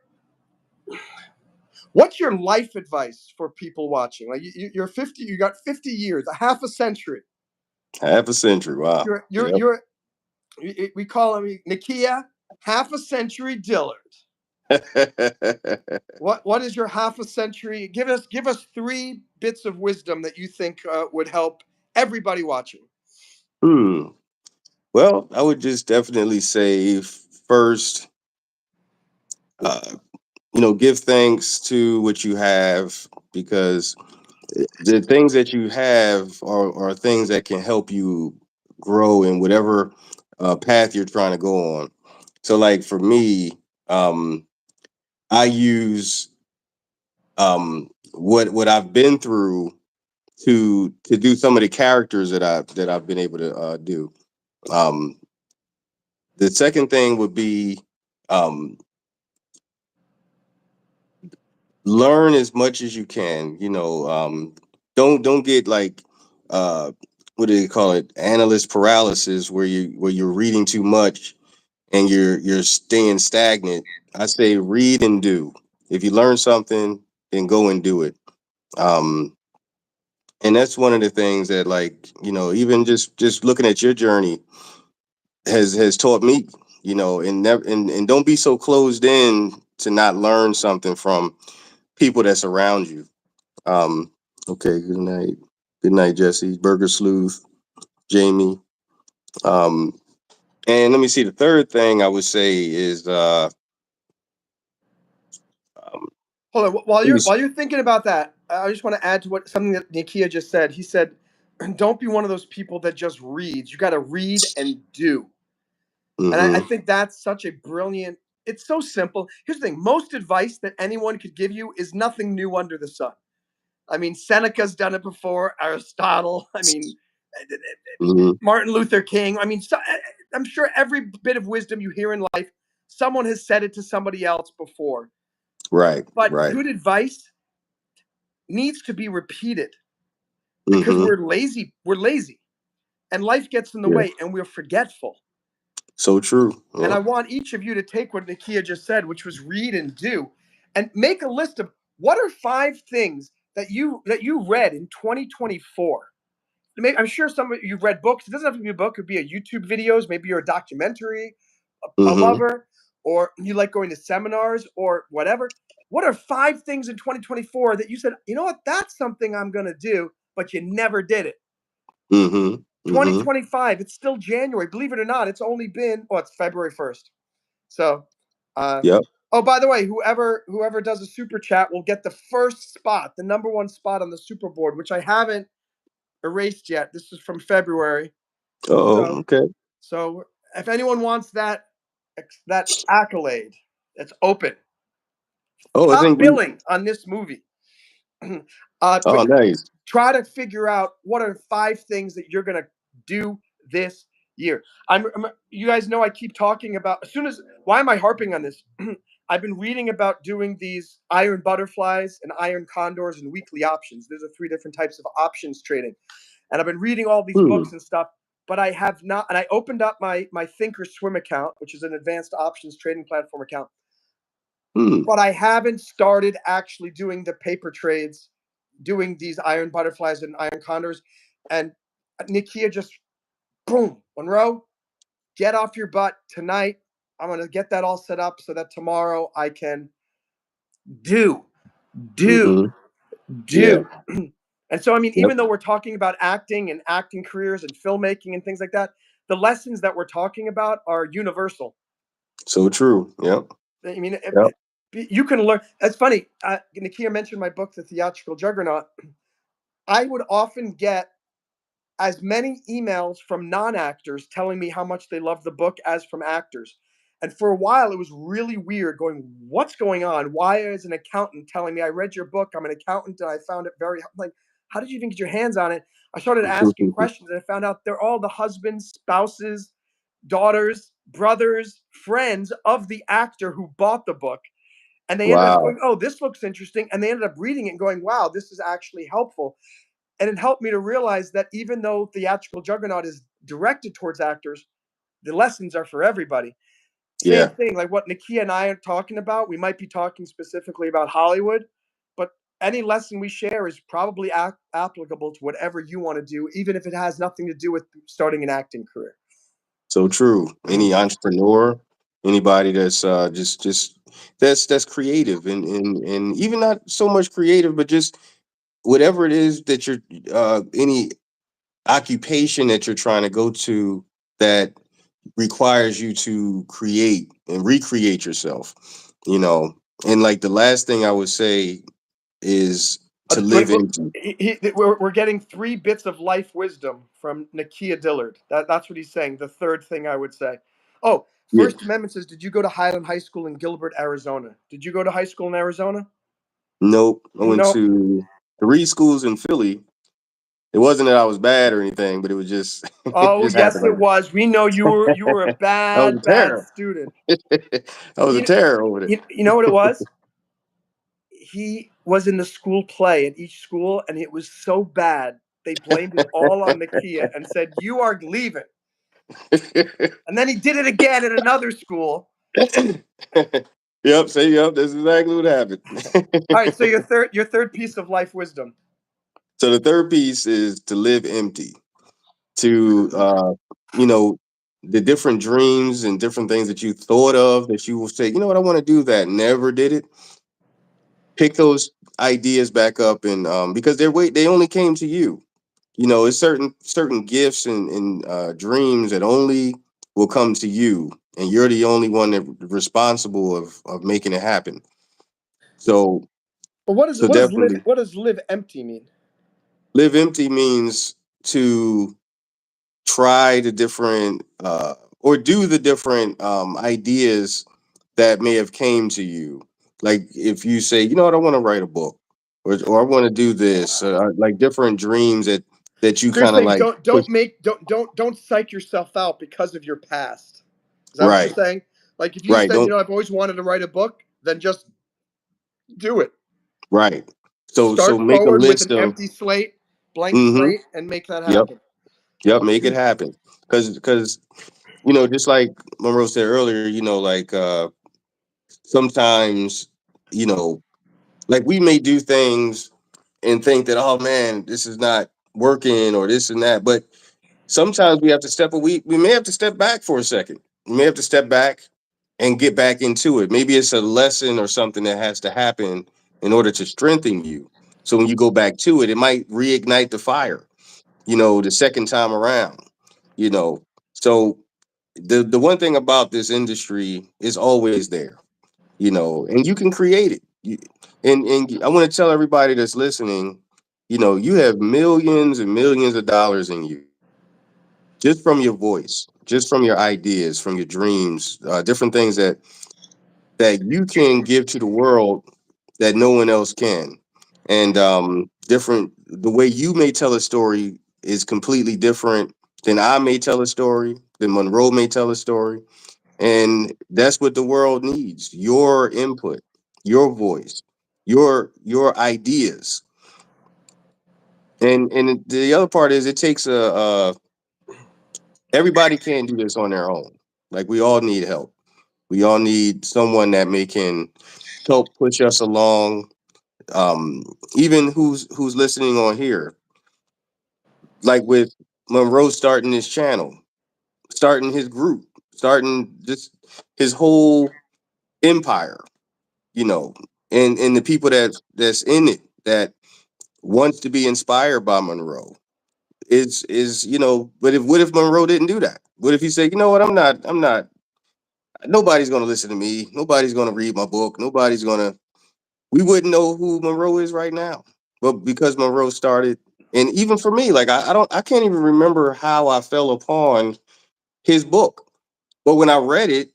what's your life advice for people watching? Like you're 50, you got 50 years, a half a century. Half a century. Wow. You're you're Yep. you're we call him Nakia, half a century Dillard. What is your half a century? Give us three bits of wisdom that you think would help everybody watching. hmm. Well, I would just definitely say first, uh, give thanks to what you have because the things that you have are things that can help you grow in whatever path you're trying to go on. So, like for me, I use what I've been through to do some of the characters that I've been able to do. Um, the second thing would be um, learn as much as you can. Don't get like what do they call it? Analyst paralysis, where you're reading too much and you're staying stagnant. I say read and do. If you learn something, then go and do it. Um, and that's one of the things that, like, even just looking at your journey has taught me. And never and don't be so closed in to not learn something from people that's around you. Okay, good night. Good night, Jesse. Burger Sleuth, Jamie. Um, and let me see. The third thing I would say is um, Hold on. While let me you're see. while you're thinking about that, I just want to add to what something that Nikia just said. He said, "Don't be one of those people that just reads. You got to read and do." And I Mm-hmm. think that's such a brilliant. It's so simple. Here's the thing: most advice that anyone could give you is nothing new under the sun. I mean, Seneca's done it before. Aristotle. I mean, Mm-hmm. Martin Luther King. I mean, I'm sure every bit of wisdom you hear in life, someone has said it to somebody else before. Right. But Right. good advice needs to be repeated because Mm-hmm. we're lazy. We're lazy, and life gets in the Yeah. way, and we're forgetful. So true. And Yeah. I want each of you to take what Nakia just said, which was read and do, and make a list of what are five things that you read in 2024. Maybe, I'm sure some of you've read books. It doesn't have to be a book. It could be a YouTube videos. Maybe you're a documentary, a Mm-hmm. lover, or you like going to seminars or whatever. What are five things in 2024 that you said, you know what, that's something I'm going to do, but you never did it? Mm-hmm. Mm-hmm. 2025, it's still January. Believe it or not, it's only been, oh, it's February 1st. So, uh, Yep. oh, by the way, whoever does a super chat will get the first spot, the number one spot on the super board, which I haven't erased yet. This is from February. Oh. So, Okay. so if anyone wants that accolade, it's open. Oh, I Top think we. billing on this movie. Oh, But nice. try to figure out what are five things that you're gonna do this year. You guys know I keep talking about as soon as why am I harping on this? I've been reading about doing these iron butterflies and iron condors and weekly options. There's three different types of options trading. And I've been reading all these Hmm. books and stuff, but I have not. And I opened up my Thinkorswim account, which is an advanced options trading platform account, Hmm. but I haven't started actually doing the paper trades, doing these iron butterflies and iron condors. And Nikia just boom, Monroe, get off your butt tonight. I'm going to get that all set up so that tomorrow I can do, do, Hmm. Yeah. do. And so, I mean, Yep. even though we're talking about acting and acting careers and filmmaking and things like that, the lessons that we're talking about are universal. So true. Yep. I mean, Yep. you can learn. It's funny. Nakia mentioned my book, The Theatrical Juggernaut. I would often get as many emails from non-actors telling me how much they love the book as from actors. And for a while, it was really weird going, what's going on? Why is an accountant telling me, I read your book, I'm an accountant, and I found it very, like, how did you even get your hands on it? I started asking questions and I found out they're all the husbands, spouses, daughters, brothers, friends of the actor who bought the book. And they ended up Wow. going, oh, this looks interesting. And they ended up reading it and going, wow, this is actually helpful. And it helped me to realize that even though Theatrical Juggernaut is directed towards actors, the lessons are for everybody. Same Yeah. thing, like what Nikia and I are talking about. We might be talking specifically about Hollywood, but any lesson we share is probably applicable to whatever you want to do, even if it has nothing to do with starting an acting career. So true. Any entrepreneur, anybody that's just that's creative and even not so much creative, but just whatever it is that you're any occupation that you're trying to go to that requires you to create and recreate yourself, you know. And like the last thing I would say is to live in. We're getting 3 bits of life wisdom from Nakia Dillard. That's what he's saying. The third thing I would say. Oh, Yeah. First Amendment says, did you go to Highland High School in Gilbert, Arizona? Did you go to high school in Arizona? Nope. I went No. to 3 schools in Philly. It wasn't that I was bad or anything, but it was just it Oh, just yes, happened it like was. We know you were a I was bad, a bad terror. student. I was a You, terror over there. you know what it was? He was in the school play at each school, and it was so bad they blamed it all on Nakia and said, "You are leaving." And then he did it again at another school. Yep, say yep, that's exactly what happened. All right, so your third piece of life wisdom. So the third piece is to live empty. To you know, the different dreams and different things that you thought of that you will say, you know what, I want to do that, never did it. Pick those ideas back up and because they only came to you. You know, it's certain gifts and dreams that only will come to you, and you're the only one that responsible of making it happen. So But what does so what does live definitely what does live empty mean? live empty means to try the different or do the different ideas that may have came to you. Like if you say, you know what, I want to write a book, or I want to do this, like different dreams that you So you're kind of saying like don't push. don't make don't psych yourself out because of your past. Is that what you're Right, saying? Like if you right. said, Don't I've always wanted to write a book, then just do it. right. So Start make a forward with an list of. empty slate, blank Mm-hmm. slate, and make that Yep. happen. Yep. Make it happen. Because you know, just like Monroe said earlier, you know, like sometimes, you know, like we may do things and think that, oh man, this is not working or this and that. But sometimes we have to we may have to step back for a second. We may have to step back and get back into it. Maybe it's a lesson or something that has to happen in order to strengthen you. So when you go back to it, it might reignite the fire, you know, the second time around, you know. So the one thing about this industry is always there, you know, and you can create it. And I want to tell everybody that's listening, you know, you have millions and millions of dollars in you just from your voice, just from your ideas, from your dreams, different things that you can give to the world that no one else can. And different the way you may tell a story is completely different than I may tell a story, than Monroe may tell a story. And that's what the world needs. Your input, your voice, your ideas. And the other part is it takes a everybody can't do this on their own. Like we all need help. We all need someone that may can help push us along. Um, even who's listening on here, like with Monroe starting his channel, starting his group. starting just his whole empire, you know, and the people that's in it that wants to be inspired by Monroe is but if what if Monroe didn't do that? What if he said, you know what, I'm not nobody's gonna listen to me, nobody's gonna read my book, nobody's gonna we wouldn't know who Monroe is right now. But because Monroe started, and even for me, like I can't even remember how I fell upon his book. But when I read it,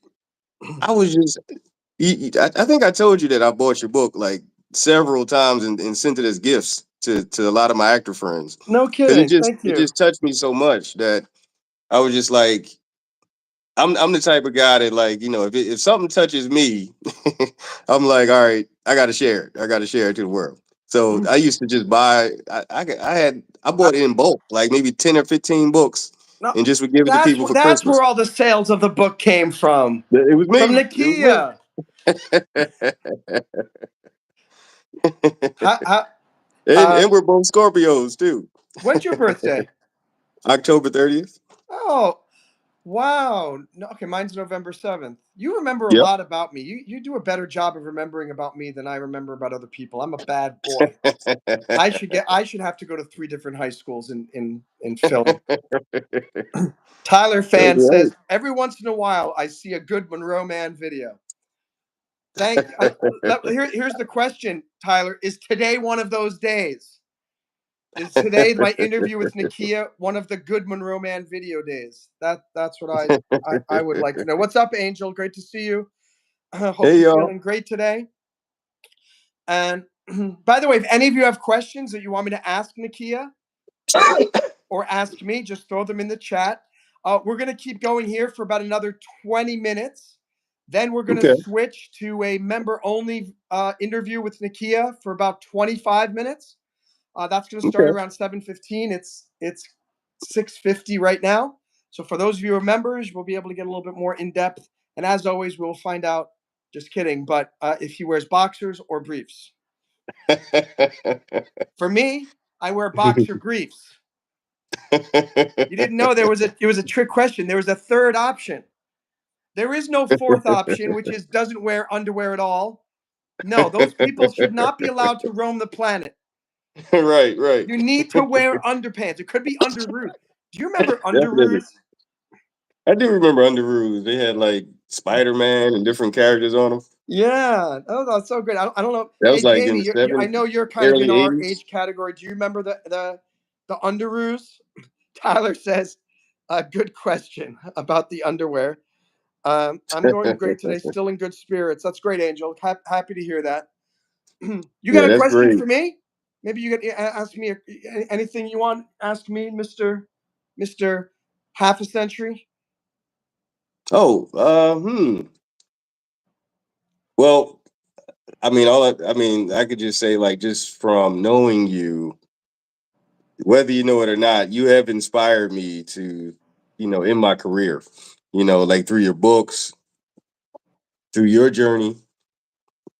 I was just I think I told you that I bought your book like several times and sent it as gifts to a lot of my actor friends. No Because kidding. Thank it you. just touched me so much that I was just like, I'm the type of guy that, like, if something touches me, I'm like, all right, I gotta share it. I gotta share it to the world. So I used to just buy. I I, bought it in bulk, like maybe 10 or 15 books, no, and just would give it to people for that's Christmas. where all the sales of the book came from. It was From me. It was Nakia. me. How, how, And we're both Scorpios too. when's your birthday? October 30th. Oh, wow. No, okay, mine's November 7th. You remember a Yep. lot about me. You do a better job of remembering about me than I remember about other people. I'm a bad boy. I should have to go to 3 different high schools in Philly. Tyler That's Fan right. says, every once in a while I see a good Monroe Man video. Here's the question, Tyler. Is today one of those days? Is today my interview with Nikia one of the good Monroe Man video days? That's what I would like to know. What's up, Angel? Great to see you. Hope Hey you're y'all. feeling great today. And by the way, if any of you have questions that you want me to ask Nikia or ask me, just throw them in the chat. We're going to keep going here for about another 20 minutes. Then we're going to Okay. switch to a member only interview with Nikia for about 25 minutes. That's going to start Okay. around 7:15. It's 6:50 right now. So for those of you who are members, we'll be able to get a little bit more in depth. And as always, we'll find out. Just kidding, but if he wears boxers or briefs. For me, I wear boxer briefs. You didn't know it was a trick question. There was a third option. There is no fourth option, which is doesn't wear underwear at all. No, those people should not be allowed to roam the planet. Right, right. You need to wear underpants. It could be underoos. Do you remember Definitely. underoos? I do remember Underoos. They had like Spider-Man and different characters on them. Yeah. Oh, that's so great. I don't know. That was Hey, like in Jamie, the I seven know you're kind of in early our 80s. age category. Do you remember the underoos? Tyler says, good question about the underwear. I'm doing great today. Still in good spirits. That's great, Angel. Happy to hear that. You got Yeah, a that's question great. for me? Maybe you could ask me anything you want. Ask me, Mister Half a Century. Oh, well, I mean, I could just say, like, just from knowing you, whether you know it or not, you have inspired me to, in my career, like through your books, through your journey.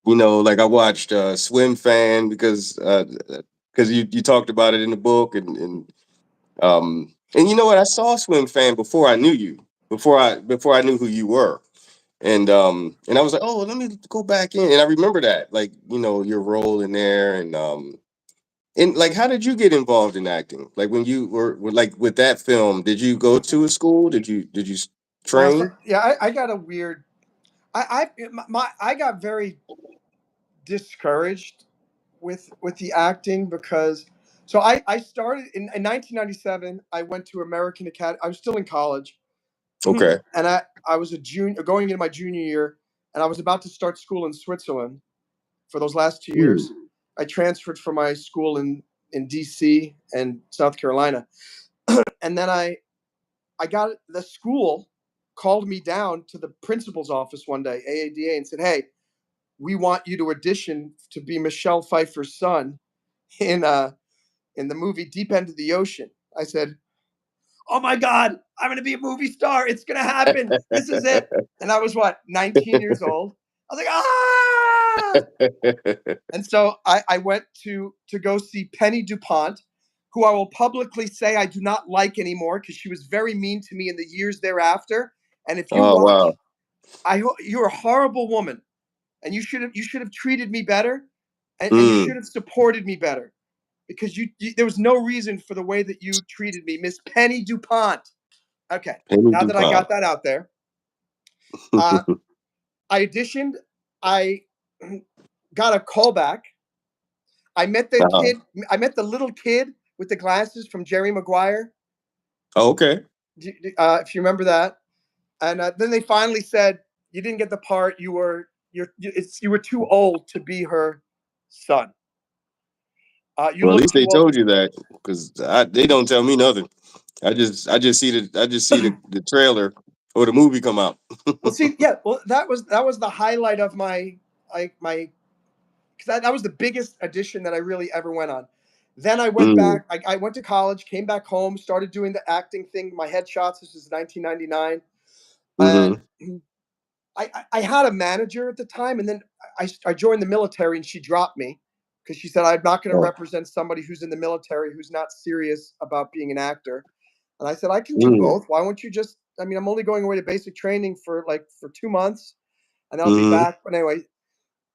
Like I watched Swim Fan because you talked about it in the book, and you know what, I saw Swim Fan before I knew you, before I knew who you were. And I was like, oh, let me go back in. And I remember that, like, your role in there. And like, how did you get involved in acting? Like when you were like with that film, did you go to a school? Did you So train? yeah, I got a weird. I got very discouraged with the acting because I started in 1997. I went to American Academy. I was still in college, and Okay. I was a junior going into my junior year, and I was about to start school in Switzerland for those last 2 years. Hmm. I transferred from my school in DC and South Carolina, and then I got the school called me down to the principal's office one day, AADA, and said, "Hey, we want you to audition to be Michelle Pfeiffer's son in in the movie Deep End of the Ocean." I said, "Oh my God, I'm gonna be a movie star. It's gonna happen. This is it." And I was what, 19 years old. I was like, ah! And so I went to go see Penny DuPont, who I will publicly say I do not like anymore because she was very mean to me in the years thereafter. And if you Oh watch, wow. you're a horrible woman, and you should have treated me better, and you should Mm. have supported me better because there was no reason for the way that you treated me, Miss Penny DuPont. Okay, Penny now that I DuPont. got that out there, uh, I auditioned. I got a callback. I met the Uh-huh. kid. I met the little kid with the glasses from Jerry Maguire. Oh, okay. If you remember that, and then they finally said you didn't get the part. You were too old to be her son. You Well, at look least they too old. told you that because they don't tell me nothing. I just see the trailer or the movie come out. Well, see, yeah, well, that was the highlight of my because that was the biggest audition that I really ever went on. Then I went Mm, back. I went to college, came back home, started doing the acting thing. My headshots. This was 1999, and mm-hmm. I had a manager at the time, and then I joined the military, and she dropped me because she said I'm not going to Oh. represent somebody who's in the military who's not serious about being an actor. And I said I can do Mm, both. Why won't you just? I mean, I'm only going away to basic training for 2 months, and I'll be mm-hmm. back. But anyway,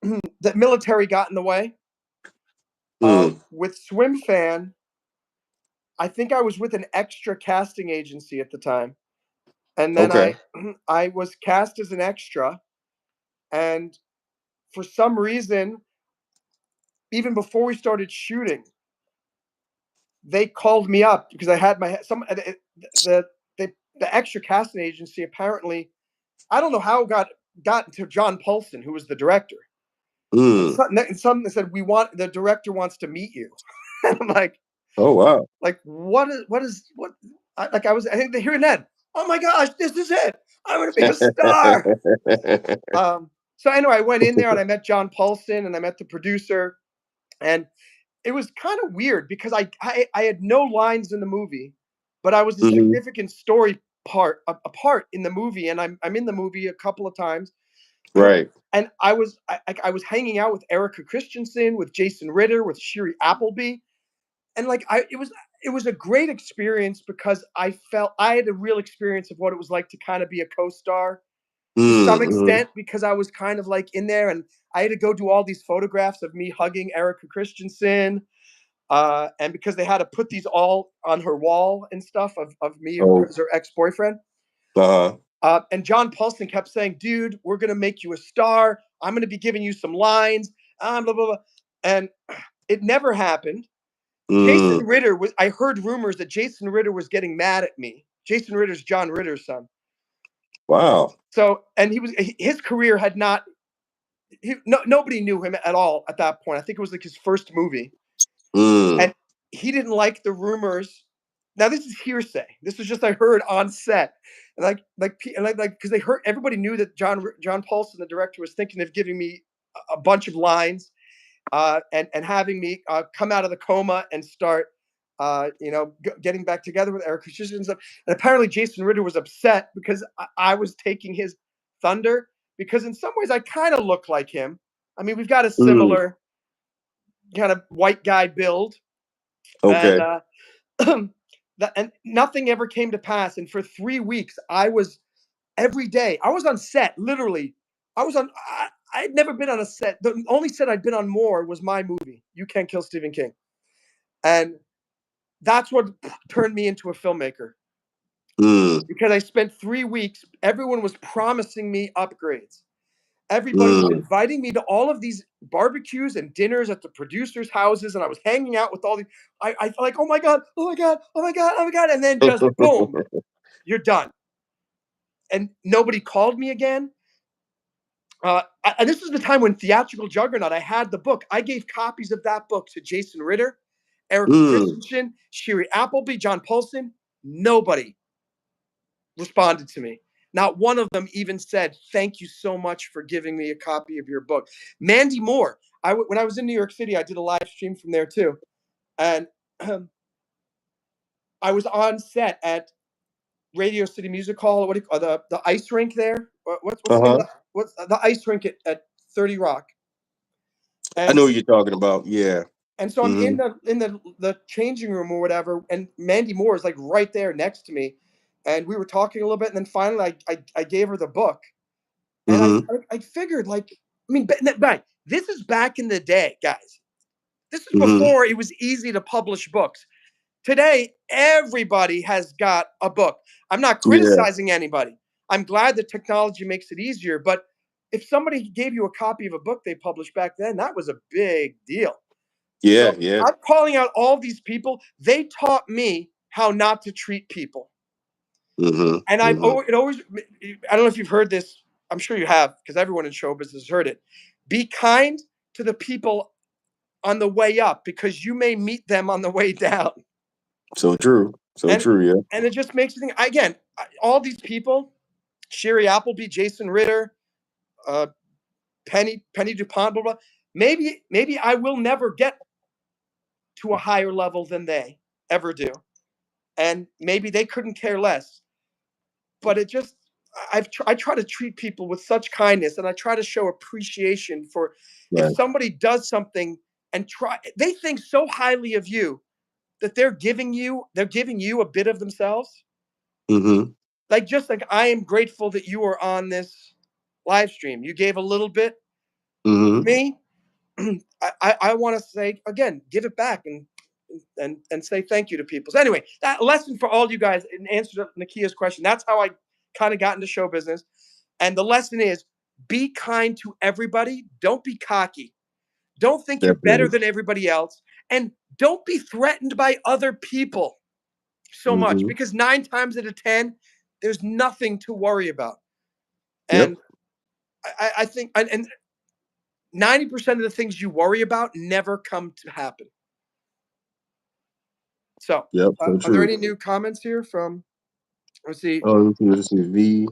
the military got in the way. Mm. With Swim Fan, I think I was with an extra casting agency at the time, and then Okay. I was cast as an extra, and for some reason, even before we started shooting, they called me up because I had my some the the extra casting agency apparently I don't know how it got to John Paulson, who was the director. And Mm. some said the director wants to meet you. And I'm Oh wow. like what I think they're hearing that. Oh my gosh, this is it. I'm gonna be a star. So anyway, I went in there and I met John Paulson and I met the producer, and it was kind of weird because I had no lines in the movie, but I was a hmm significant story a part in the movie, and I'm in the movie a couple of times. Right. And I was hanging out with Erica Christensen, with Jason Ritter, with Shiri Appleby, and it was a great experience because I felt I had a real experience of what it was like to kind of be a co-star to some Mm-hmm. extent because I was kind of like in there, and I had to go do all these photographs of me hugging Erica Christensen, and because they had to put these all on her wall and stuff of me Oh. as her ex boyfriend. Uh-huh. And John Paulson kept saying, "Dude, we're gonna make you a star. I'm gonna be giving you some lines." Blah blah blah, and it never happened. Jason Mm. Ritter was. I heard rumors that Jason Ritter was getting mad at me. Jason Ritter's John Ritter's son. Wow. So, and his career had not. Nobody knew him at all at that point. I think it was like his first movie, Mm. and he didn't like the rumors. Now this is hearsay. This was just I heard on set, and like because they heard everybody knew that John Paulson, the director, was thinking of giving me a bunch of lines, and having me come out of the coma and start, getting back together with Eric Christensen and stuff. And apparently Jason Ritter was upset because I was taking his thunder because in some ways I kind of look like him. I mean, we've got a Mm. similar kind of white guy build, and Okay. and nothing ever came to pass. And for 3 weeks, I was every day. I was on set, literally. I was on. I'd never been on a set. The only set I'd been on more was my movie, You Can't Kill Stephen King, and that's what turned me into a filmmaker Mm. because I spent 3 weeks. Everyone was promising me upgrades. Everybody was Mm. inviting me to all of these barbecues and dinners at the producers' houses, and I was hanging out with all these. I felt like, oh my god, oh my god, oh my god, oh my god, and then just boom, you're done. And nobody called me again. And this was the time when Theatrical Juggernaut, I had the book. I gave copies of that book to Jason Ritter, Erica Mm. Christensen, Shiri Appleby, John Paulson. Nobody responded to me. Not one of them even said, "Thank you so much for giving me a copy of your book." Mandy Moore, when I was in New York City, I did a live stream from there too. And I was on set at Radio City Music Hall. What do you call the ice rink there? What's the name of Uh-huh. what's the ice rink at 30 Rock? I And know what you're talking about. Yeah. so I'm Mm-hmm. in the changing room or whatever, and Mandy Moore is like right there next to me, and we were talking a little bit, and then finally I gave her the book, and Mm-hmm. I figured, like, I mean, but this is back in the day, guys. This is Mm-hmm. before it was easy to publish books. Today, everybody has got a book. I'm not Yeah. criticizing anybody. I'm glad that technology makes it easier, but if somebody gave you a copy of a book they published back then, that was a big deal. Yeah. So Yeah. I'm calling out all these people. They taught me how not to treat people. Mm-hmm. And Mm-hmm. it always, I don't know if you've heard this. I'm sure you have, because everyone in show business has heard it. Be kind to the people on the way up, because you may meet them on the way down. So true. So And true. Yeah. and it just makes me think, again, all these people, Sherry Appleby, Jason Ritter, uh, Penny DuPont, blah blah. Maybe I will never get to a higher level than they ever do, and maybe they couldn't care less. But it just, I try to treat people with such kindness, and I try to show appreciation for, if Right. somebody does something and they think so highly of you that they're giving you a bit of themselves. Mm-hmm. Like, just like, I am grateful that you are on this live stream. You gave a little bit to Mm-hmm. me. I want to say again, give it back, and say thank you to people. So anyway, that lesson for all you guys, in answer to Nakia's question, that's how I kind of got into show business. And the lesson is, be kind to everybody. Don't be cocky. Don't think you're better Definitely. than everybody else. And don't be threatened by other people so much, Mm-hmm. because 9 times out of 10, there's nothing to worry about. Yep. And I think, and 90% of the things you worry about never come to happen. So, Yep. So are there true. any new comments here from, let's see, Oh, this is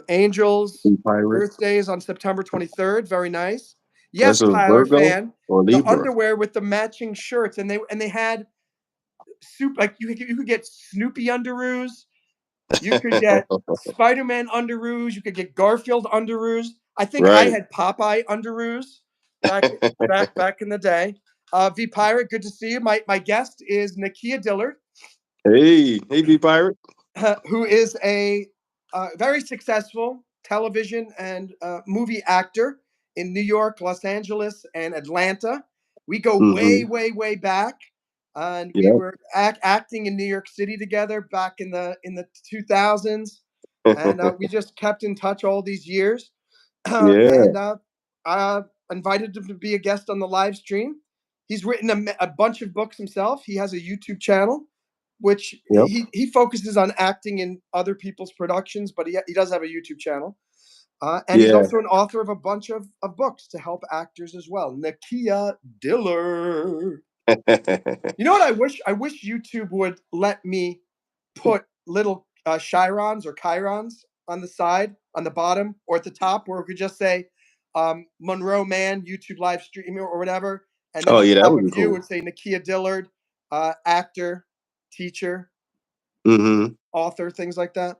Angel's V Pirate. birthday is on September 23rd. Very nice. That's Yes, a Tyler Virgo fan. or The Libra. underwear with the matching shirts, and they had soup, like, you could get Snoopy underoos, you could get Spider-Man underoos, you could get Garfield underoos. I think I Right. had Popeye underoos back in the day. V Pirate, good to see you. My guest is Nakia Dillard, Hey, hey, V Pirate. who is a very successful television and movie actor in New York, Los Angeles, and Atlanta. We go way, Mm-hmm. way, way back, and we Yep. were acting in New York City together back in the 2000s, and we just kept in touch all these years. Yeah. And I invited him to be a guest on the live stream. He's written a bunch of books himself. He has a YouTube channel, which Yep. he focuses on acting in other people's productions, but he does have a YouTube channel. And he's Yeah. also an author of a bunch of books to help actors as well. Nakia Dillard. You know what I wish? I wish YouTube would let me put little chirons or chirons on the side, on the bottom, or at the top, where it could just say Monroe Mann YouTube live stream or whatever, and then Oh at the yeah, that top would of be you cool. would say Nakia Dillard, actor, teacher, Mm-hmm. author, things like that.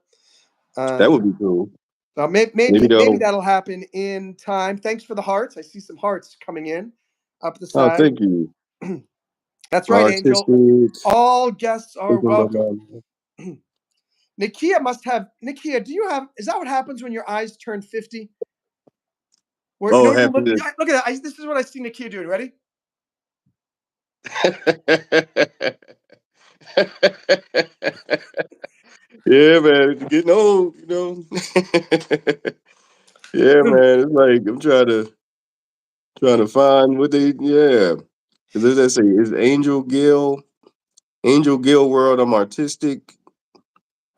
That And would be cool. Maybe maybe they'll. that'll happen in time. Thanks for the hearts. I see some hearts coming in up the Oh, side. thank you. That's right, Angel. Artistic. All guests are Thinking about welcome. my- Nikia, do you have, is that what happens when your eyes turn 50? Where, in Oh, order to look, happiness. yeah, look at that. This is what I see Nikia doing. Ready? Yeah, man. Getting old, you know. Yeah, man. It's like I'm trying to find what they. Yeah, because as I say, it's Angel Gill world. I'm artistic,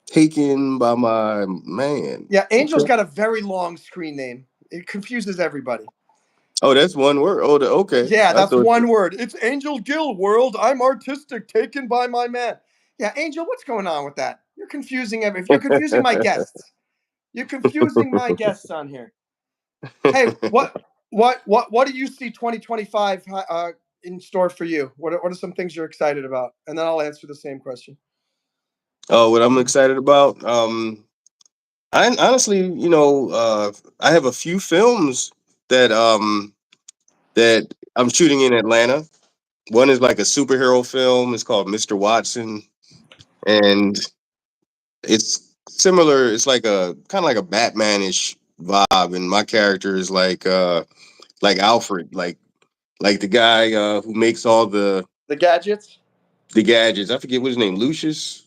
taken by my man. Yeah, Angel's Okay. got a very long screen name. It confuses everybody. Oh, that's one word. Oh, okay. Yeah, I that's thought. one word. It's Angel Gill world. I'm artistic, taken by my man. Yeah, Angel, what's going on with that? You're confusing you're confusing my guests. You're confusing my guests on here. Hey, what do you see 2025 in store for you? What are some things you're excited about? And then I'll answer the same question. Oh, what I'm excited about. I honestly, I have a few films that that I'm shooting in Atlanta. One is like a superhero film. It's called Mr. Watson, and it's similar. It's like a kind of like a Batmanish vibe, and my character is like Alfred, like the guy who makes all The gadgets. the gadgets. I forget what his name, Lucius.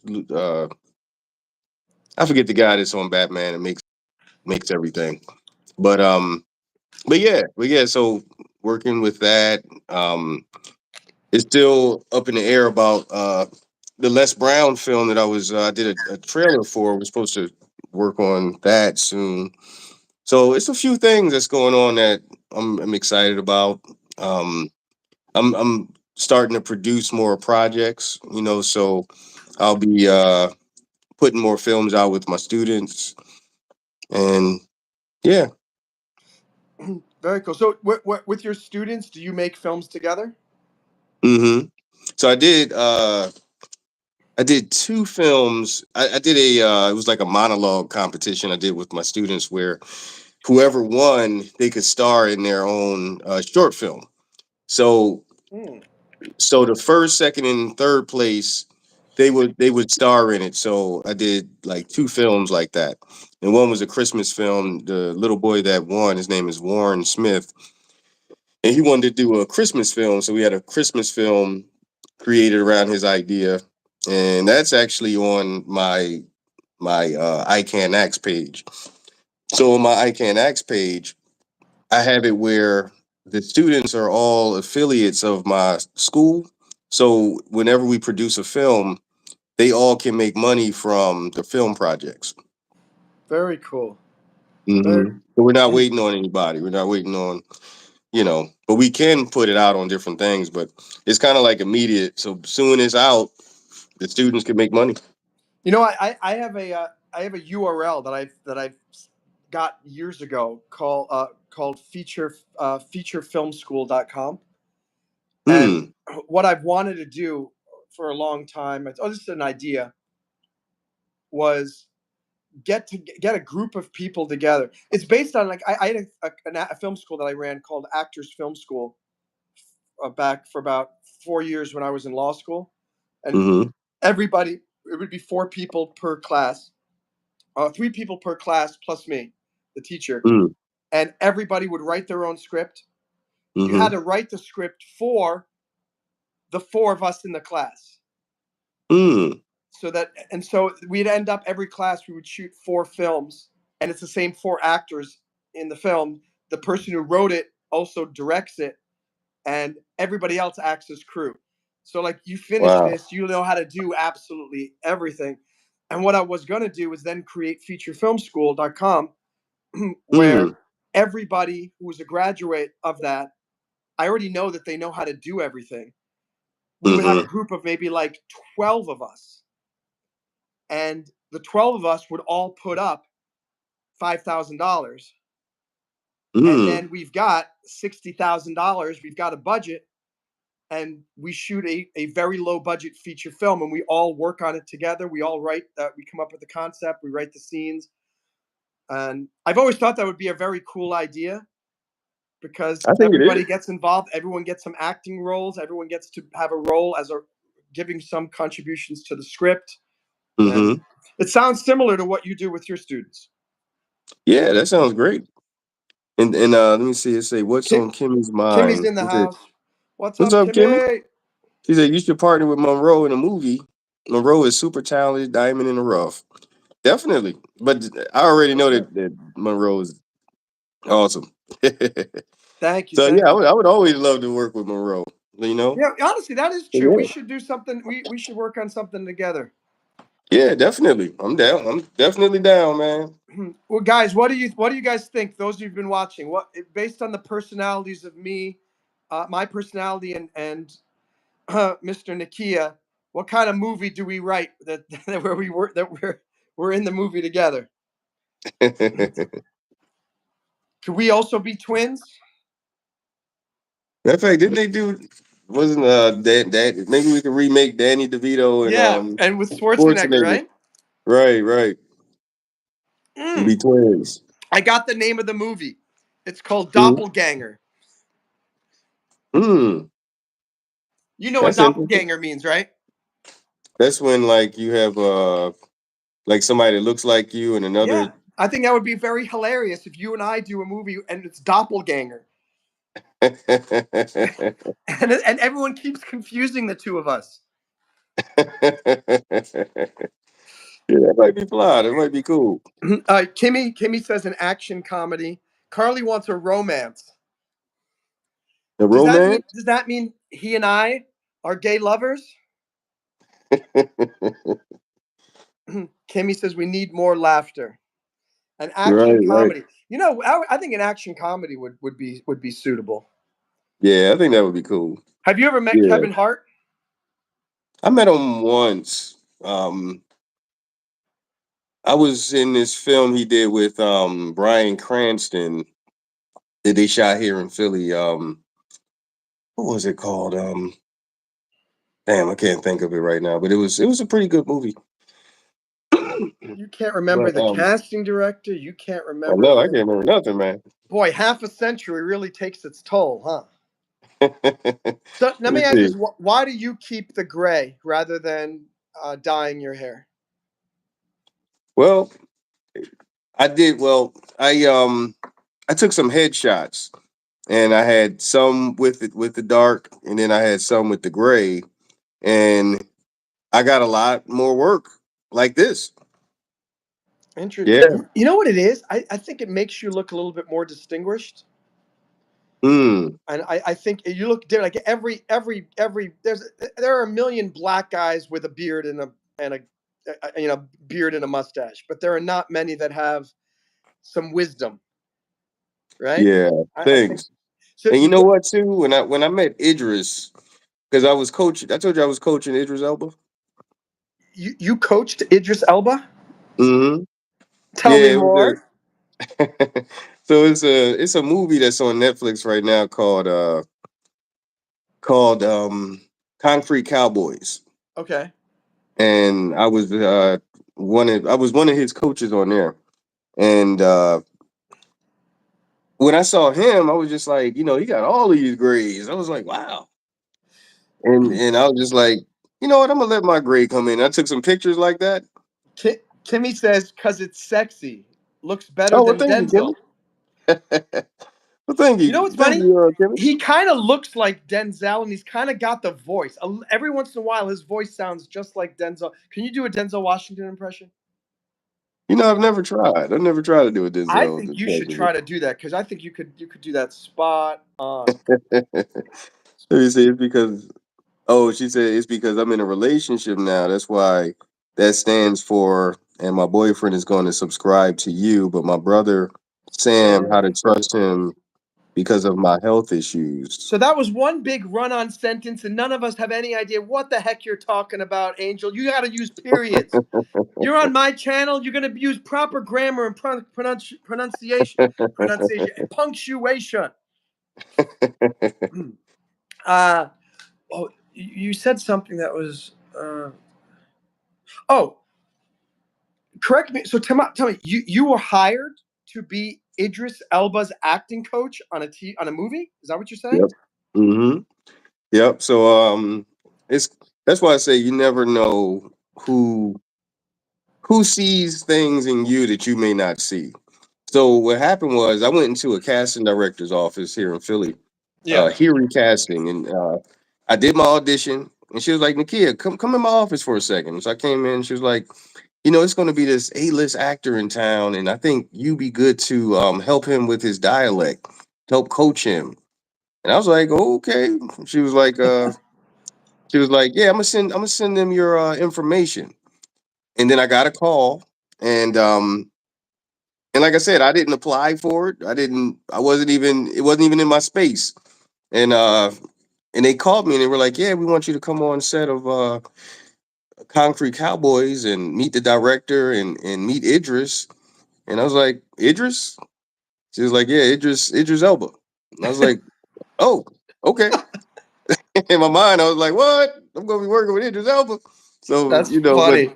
I forget the guy that's on Batman and makes everything. But but yeah. So working with that, it's still up in the air about the Les Brown film that I did a trailer for. We're supposed to work on that soon. So it's a few things that's going on that I'm excited about. Um, I'm starting to produce more projects, so I'll be putting more films out with my students, and yeah. Very cool. So, with your students, do you make films together? hmm So I did two films. I did it was like a monologue competition I did with my students where whoever won, they could star in their own short film. So Hmm. so the first, second, and third place, they would star in it. So I did like two films like that, and one was a Christmas film. The little boy that won, his name is Warren Smith, and he wanted to do a Christmas film. So we had a Christmas film created around his idea, and that's actually on my I Can Axe page. So on my I Can Axe page, I have it where the students are all affiliates of my school. So whenever we produce a film, they all can make money from the film projects. Very cool. Very. So we're not waiting on anybody. We're not waiting on, but we can put it out on different things. But it's kind of like immediate. So soon as out, the students can make money. I have a URL that I've got years ago called featurefilmschool.com. And Hmm. what I've wanted to do for a long time, this is an idea, was get a group of people together. It's based on, like, I had a film school that I ran called Actors Film School, back for about 4 years when I was in law school, and Hmm. everybody, it would be four people per class, three people per class plus me, the teacher, Hmm. and everybody would write their own script. You had Hmm. to write the script for the four of us in the class. Hmm. So we'd end up, every class we would shoot four films, and it's the same four actors in the film. The person who wrote it also directs it, and everybody else acts as crew. So, like, you finish Wow. this, you know how to do absolutely everything. And what I was going to do was then create featurefilmschool.com, where Hmm. everybody who was a graduate of that, I already know that they know how to do everything. We would have a Hmm. group of maybe like 12 of us, and the 12 of us would all put up $5,000. And Hmm. then we've got $60,000. We've got a budget, and we shoot a very low budget feature film, and we all work on it together. We all write that, we come up with the concept, we write the scenes. And I've always thought that would be a very cool idea, because I think it everybody is. gets involved, everyone gets some acting roles, everyone gets to have a role as a giving some contributions to the script. And Hmm. it sounds similar to what you do with your students. Yeah, that sounds great. And let me see. It say what's Kim, on Kimmy's Kimmy's mind. in the He said, house. What's "What's up, up, Kimmy?" Kimmy? She said, "You should partner with Monroe in a movie. Monroe is super talented, diamond in the rough. Definitely, but I already know that Monroe is awesome. Thank you, So yeah, thank you. I would always love to work with Monroe. You know, Yeah, honestly, that is true. We yeah, should do something. We should work on something together. yeah, definitely. I'm down. I'm definitely down, man. Well, guys, what do you guys think? Those of you've been watching, what, based on the personalities of me, my personality, and Mr. Nakia, what kind of movie do we write that where we were that we're in the movie together? Could we also be twins? Matter of fact, didn't they do? Wasn't that maybe we could remake Danny DeVito and Yeah, and with Schwarzenegger, Schwarzenegger? right? Right, right. And Mm, be twins. I got the name of the movie. It's called Mm. Doppelganger. Mm. You know what That's interesting. doppelganger means, right? That's when like you have Like somebody that looks like you and another. Yeah, I think that would be very hilarious if you and I do a movie and it's doppelganger, and everyone keeps confusing the two of us. Yeah, that might be fly. That might be cool. Kimmy says an action comedy. Carly wants a romance. The Does that mean romance? does that mean he and I are gay lovers? Kimmy says we need more laughter. An Right, action right. comedy. You know, I think an action comedy would be suitable. Yeah, I think that would be cool. Have you ever met Yeah. Kevin Hart? I met him once. I was in this film he did with Bryan Cranston that they shot here in Philly. What was it called? Damn, I can't think of it right now, but it was a pretty good movie. You can't remember But the casting director. You can't I remember know I the can't remember nothing, man. boy. Half a century really takes its toll, huh? Let So let me me ask you see. this: why do you keep the gray rather than dyeing your hair? Well, I did well. I took some headshots, and I had some with the dark, and then I had some with the gray, and I got a lot more work like this. Interesting. Yeah. You know what it is? I think it makes you look a little bit more distinguished. Mm. And I think you look different. Like every there are a million black guys with a beard and a beard and a mustache, but there are not many that have some wisdom, right? Yeah. I think Thanks. so. And you know what too? When I met Idris, because I was coaching. I told you I was coaching Idris Elba. You coached Idris Elba? Mm-hmm. Tell me Yeah, it was a. more. So it's a movie that's on Netflix right now called Concrete Cowboys, Okay. and I was one of his coaches on there, and when I saw him, I was just like, he got all of these grades. I was like, wow, and I was just like, you know what, I'm gonna let my grade come in. I took some pictures like that. Kimmy says because it's sexy, looks better Oh well, than thank you, Denzel. Kimmy. Well, thank You know you, what's thank funny? you, Kimmy. He kind of looks like Denzel, and he's kind of got the voice. Every once in a while, his voice sounds just like Denzel. Can you do a Denzel Washington impression? I've never tried. I've never tried to do a I Denzel think you should impression. try to do that because I think you could do that spot on. Let me see. It's because she said it's because I'm in a relationship now. That's why that stands for. And my boyfriend is going to subscribe to you, but my brother Sam, how to trust him because of my health issues. So that was one big run-on sentence, and none of us have any idea what the heck you're talking about, Angel. You got to use periods. You're on my channel. You're going to use proper grammar and pronunciation, and punctuation. Uh, you said something that was. Oh, correct me. So tell me, you were hired to be Idris Elba's acting coach on a movie? Is that what you're saying? Yep. Hmm. Yep. So it's that's why I say you never know who sees things in you that you may not see. So what happened was I went into a casting director's office here in Philly, Yeah. Hearing Casting, and I did my audition, and she was like, "Nakia, come in my office for a second." So I came in. She was like, "It's going to be this A-list actor in town, and I think you be good to help him with his dialect, help coach him." And I was like, "Oh, okay." She was like, "Yeah, I'm gonna send them your information." And then I got a call, and like I said, I didn't apply for it. I wasn't even. It wasn't even in my space. And they called me and they were like, "Yeah, we want you to come on set of Concrete Cowboys and meet the director and meet Idris." And I was like, "Idris?" She was like, "Yeah, Idris Elba." And I was like, "Oh, okay." In my mind, I was like, "What? I'm gonna be working with Idris Elba." So That's but funny.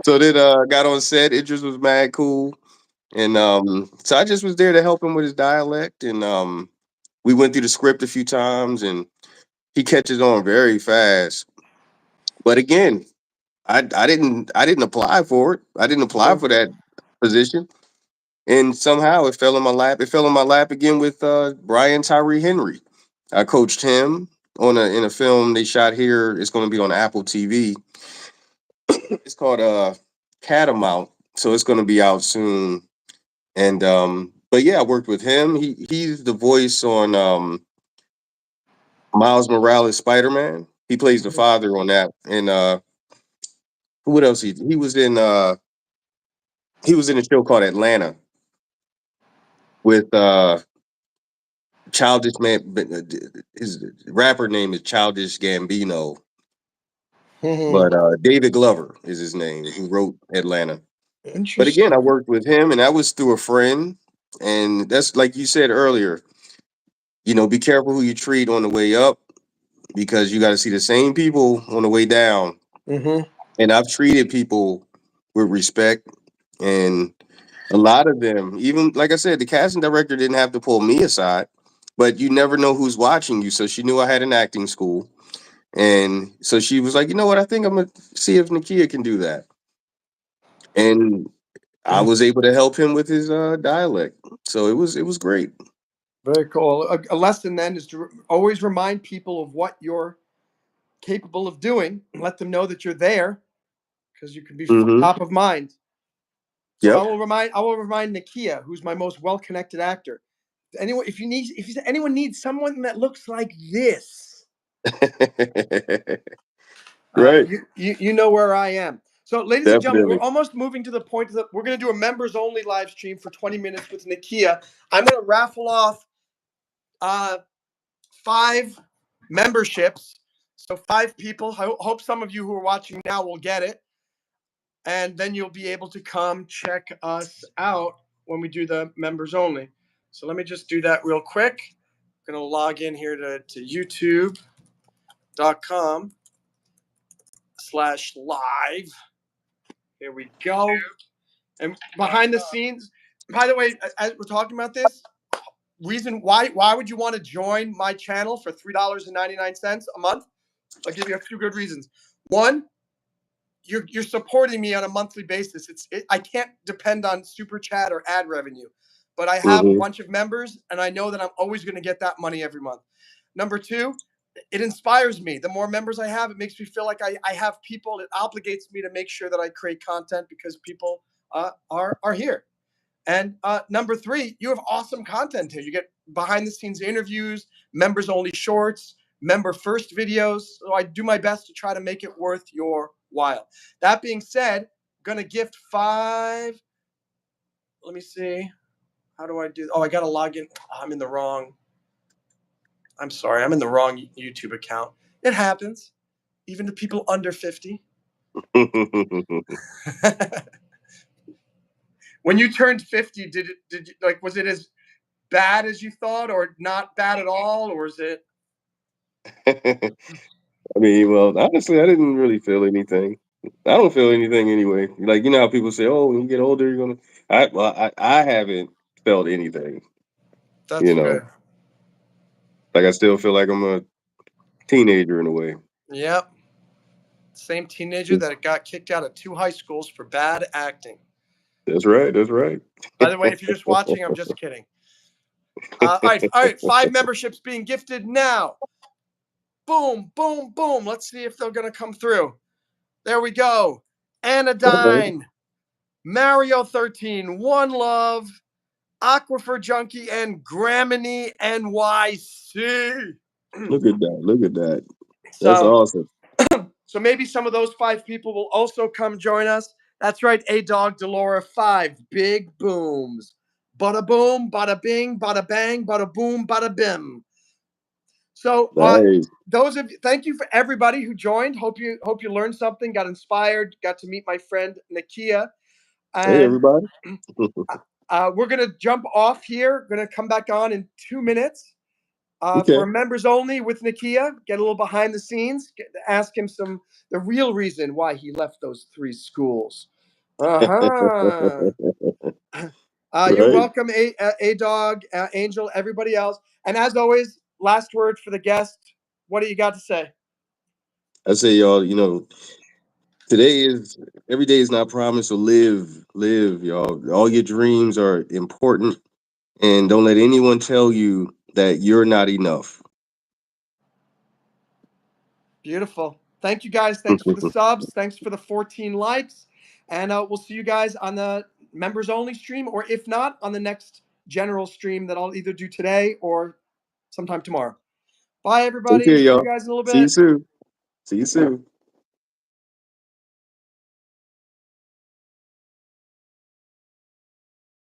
so then got on set. Idris was mad cool, and so I just was there to help him with his dialect, and we went through the script a few times, and he catches on very fast. But again, I didn't apply for it. I didn't apply Mhm, for that position, and somehow it fell in my lap. It fell in my lap again with Brian Tyree Henry. I coached him on a in a film they shot here. It's going to be on Apple TV. It's called Catamount, so it's going to be out soon. And but yeah, I worked with him. He's the voice on Miles Morales Spider Man. He plays the mhm, father on that. And what else he was in a show called Atlanta with Childish Man. His rapper name is Childish Gambino, mhm. but David Glover is his name. Who wrote Atlanta? But again, I Interesting. worked with him, and that was through a friend. And that's like you said earlier. Be careful who you treat on the way up because you got to see the same people on the way down. Mhm, And I've treated people with respect, and a lot of them, even like I said, the casting director didn't have to pull me aside, but you never know who's watching you. So she knew I had an acting school, and so she was like, you know what, I think I'm gonna see if Nakia can do that, and I mhm. was able to help him with his dialect. So it was great. Very cool. A lesson then is to always remind people of what you're capable of doing and let them know that you're there because you can be Mm-hmm. top of mind. So Yep. I will remind Nikia, who's my most well-connected actor. If anyone needs someone that looks like this, Right. you know where I am. So, ladies and gentlemen, we're Definitely. almost moving to the point that we're going to do a members only live stream for 20 minutes with Nikia. I'm going to raffle off uh, 5 memberships. So 5 people. I hope some of you who are watching now will get it, and then you'll be able to come check us out when we do the members only. So let me just do that real quick. I'm going to log in here to youtube.com/live. Here we go. And behind the scenes, by the way, as we're talking about this, reason why would you want to join my channel for $3.99 a month? I'll give you a few good reasons. One, you're supporting me on a monthly basis. I can't depend on super chat or ad revenue, but I have a Mm-hmm. bunch of members, and I know that I'm always going to get that money every month. Number two, it inspires me. The more members I have, it makes me feel like I have people. It obligates me to make sure that I create content because people are here. And number three, you have awesome content here. You get behind the scenes interviews, members only shorts, member first videos. So I do my best to try to make it worth your while. That being said, I'm going to gift 5. Let me see. How do I do? Oh, I got to log in. I'm in the wrong. I'm sorry. I'm in the wrong YouTube account. It happens, even to people under 50. When you turned 50, did you, like, was it as bad as you thought or not bad at all, or is it? I mean, well, honestly, I didn't really feel anything. I don't feel anything anyway. Like how people say, "Oh, when you get older, you're gonna." I haven't felt anything. You That's know, good. like I still feel like I'm a teenager in a way. Yep. Same teenager that got kicked out of 2 high schools for bad acting. That's right. That's right. By the way, if you're just watching, I'm just kidding. All right. 5 memberships being gifted now. Boom, boom, boom. Let's see if they're going to come through. There we go. All right. Anodyne, Mario 13, One Love, Aquifer Junkie, and Graminy NYC. Look at that. Look at that. That's so awesome. So maybe some of those 5 people will also come join us. That's right, A Dog Delora, 5 big booms. Bada boom, bada bing, bada bang, bada boom, bada bim. So Nice. those of you, thank you for everybody who joined. Hope you learned something, got inspired, got to meet my friend Nakia, Hey, and everybody. we're gonna jump off here. Gonna come back on in 2 minutes. For Okay. members only with Nikia, get a little behind the scenes, ask him the real reason why he left those 3 schools. Uh-huh. You're Right. welcome, A Dog, Angel, everybody else. And as always, last word for the guest. What do you got to say? I say, y'all. Today is every day is not promised, so live, y'all. All your dreams are important, and don't let anyone tell you that you're not enough. Beautiful. Thank you guys. Thanks for the subs. Thanks for the 14 likes. And we'll see you guys on the members only stream, or if not, on the next general stream that I'll either do today or sometime tomorrow. Bye, Take everybody. care, See you y'all. guys in a little See you bit. soon. See you soon.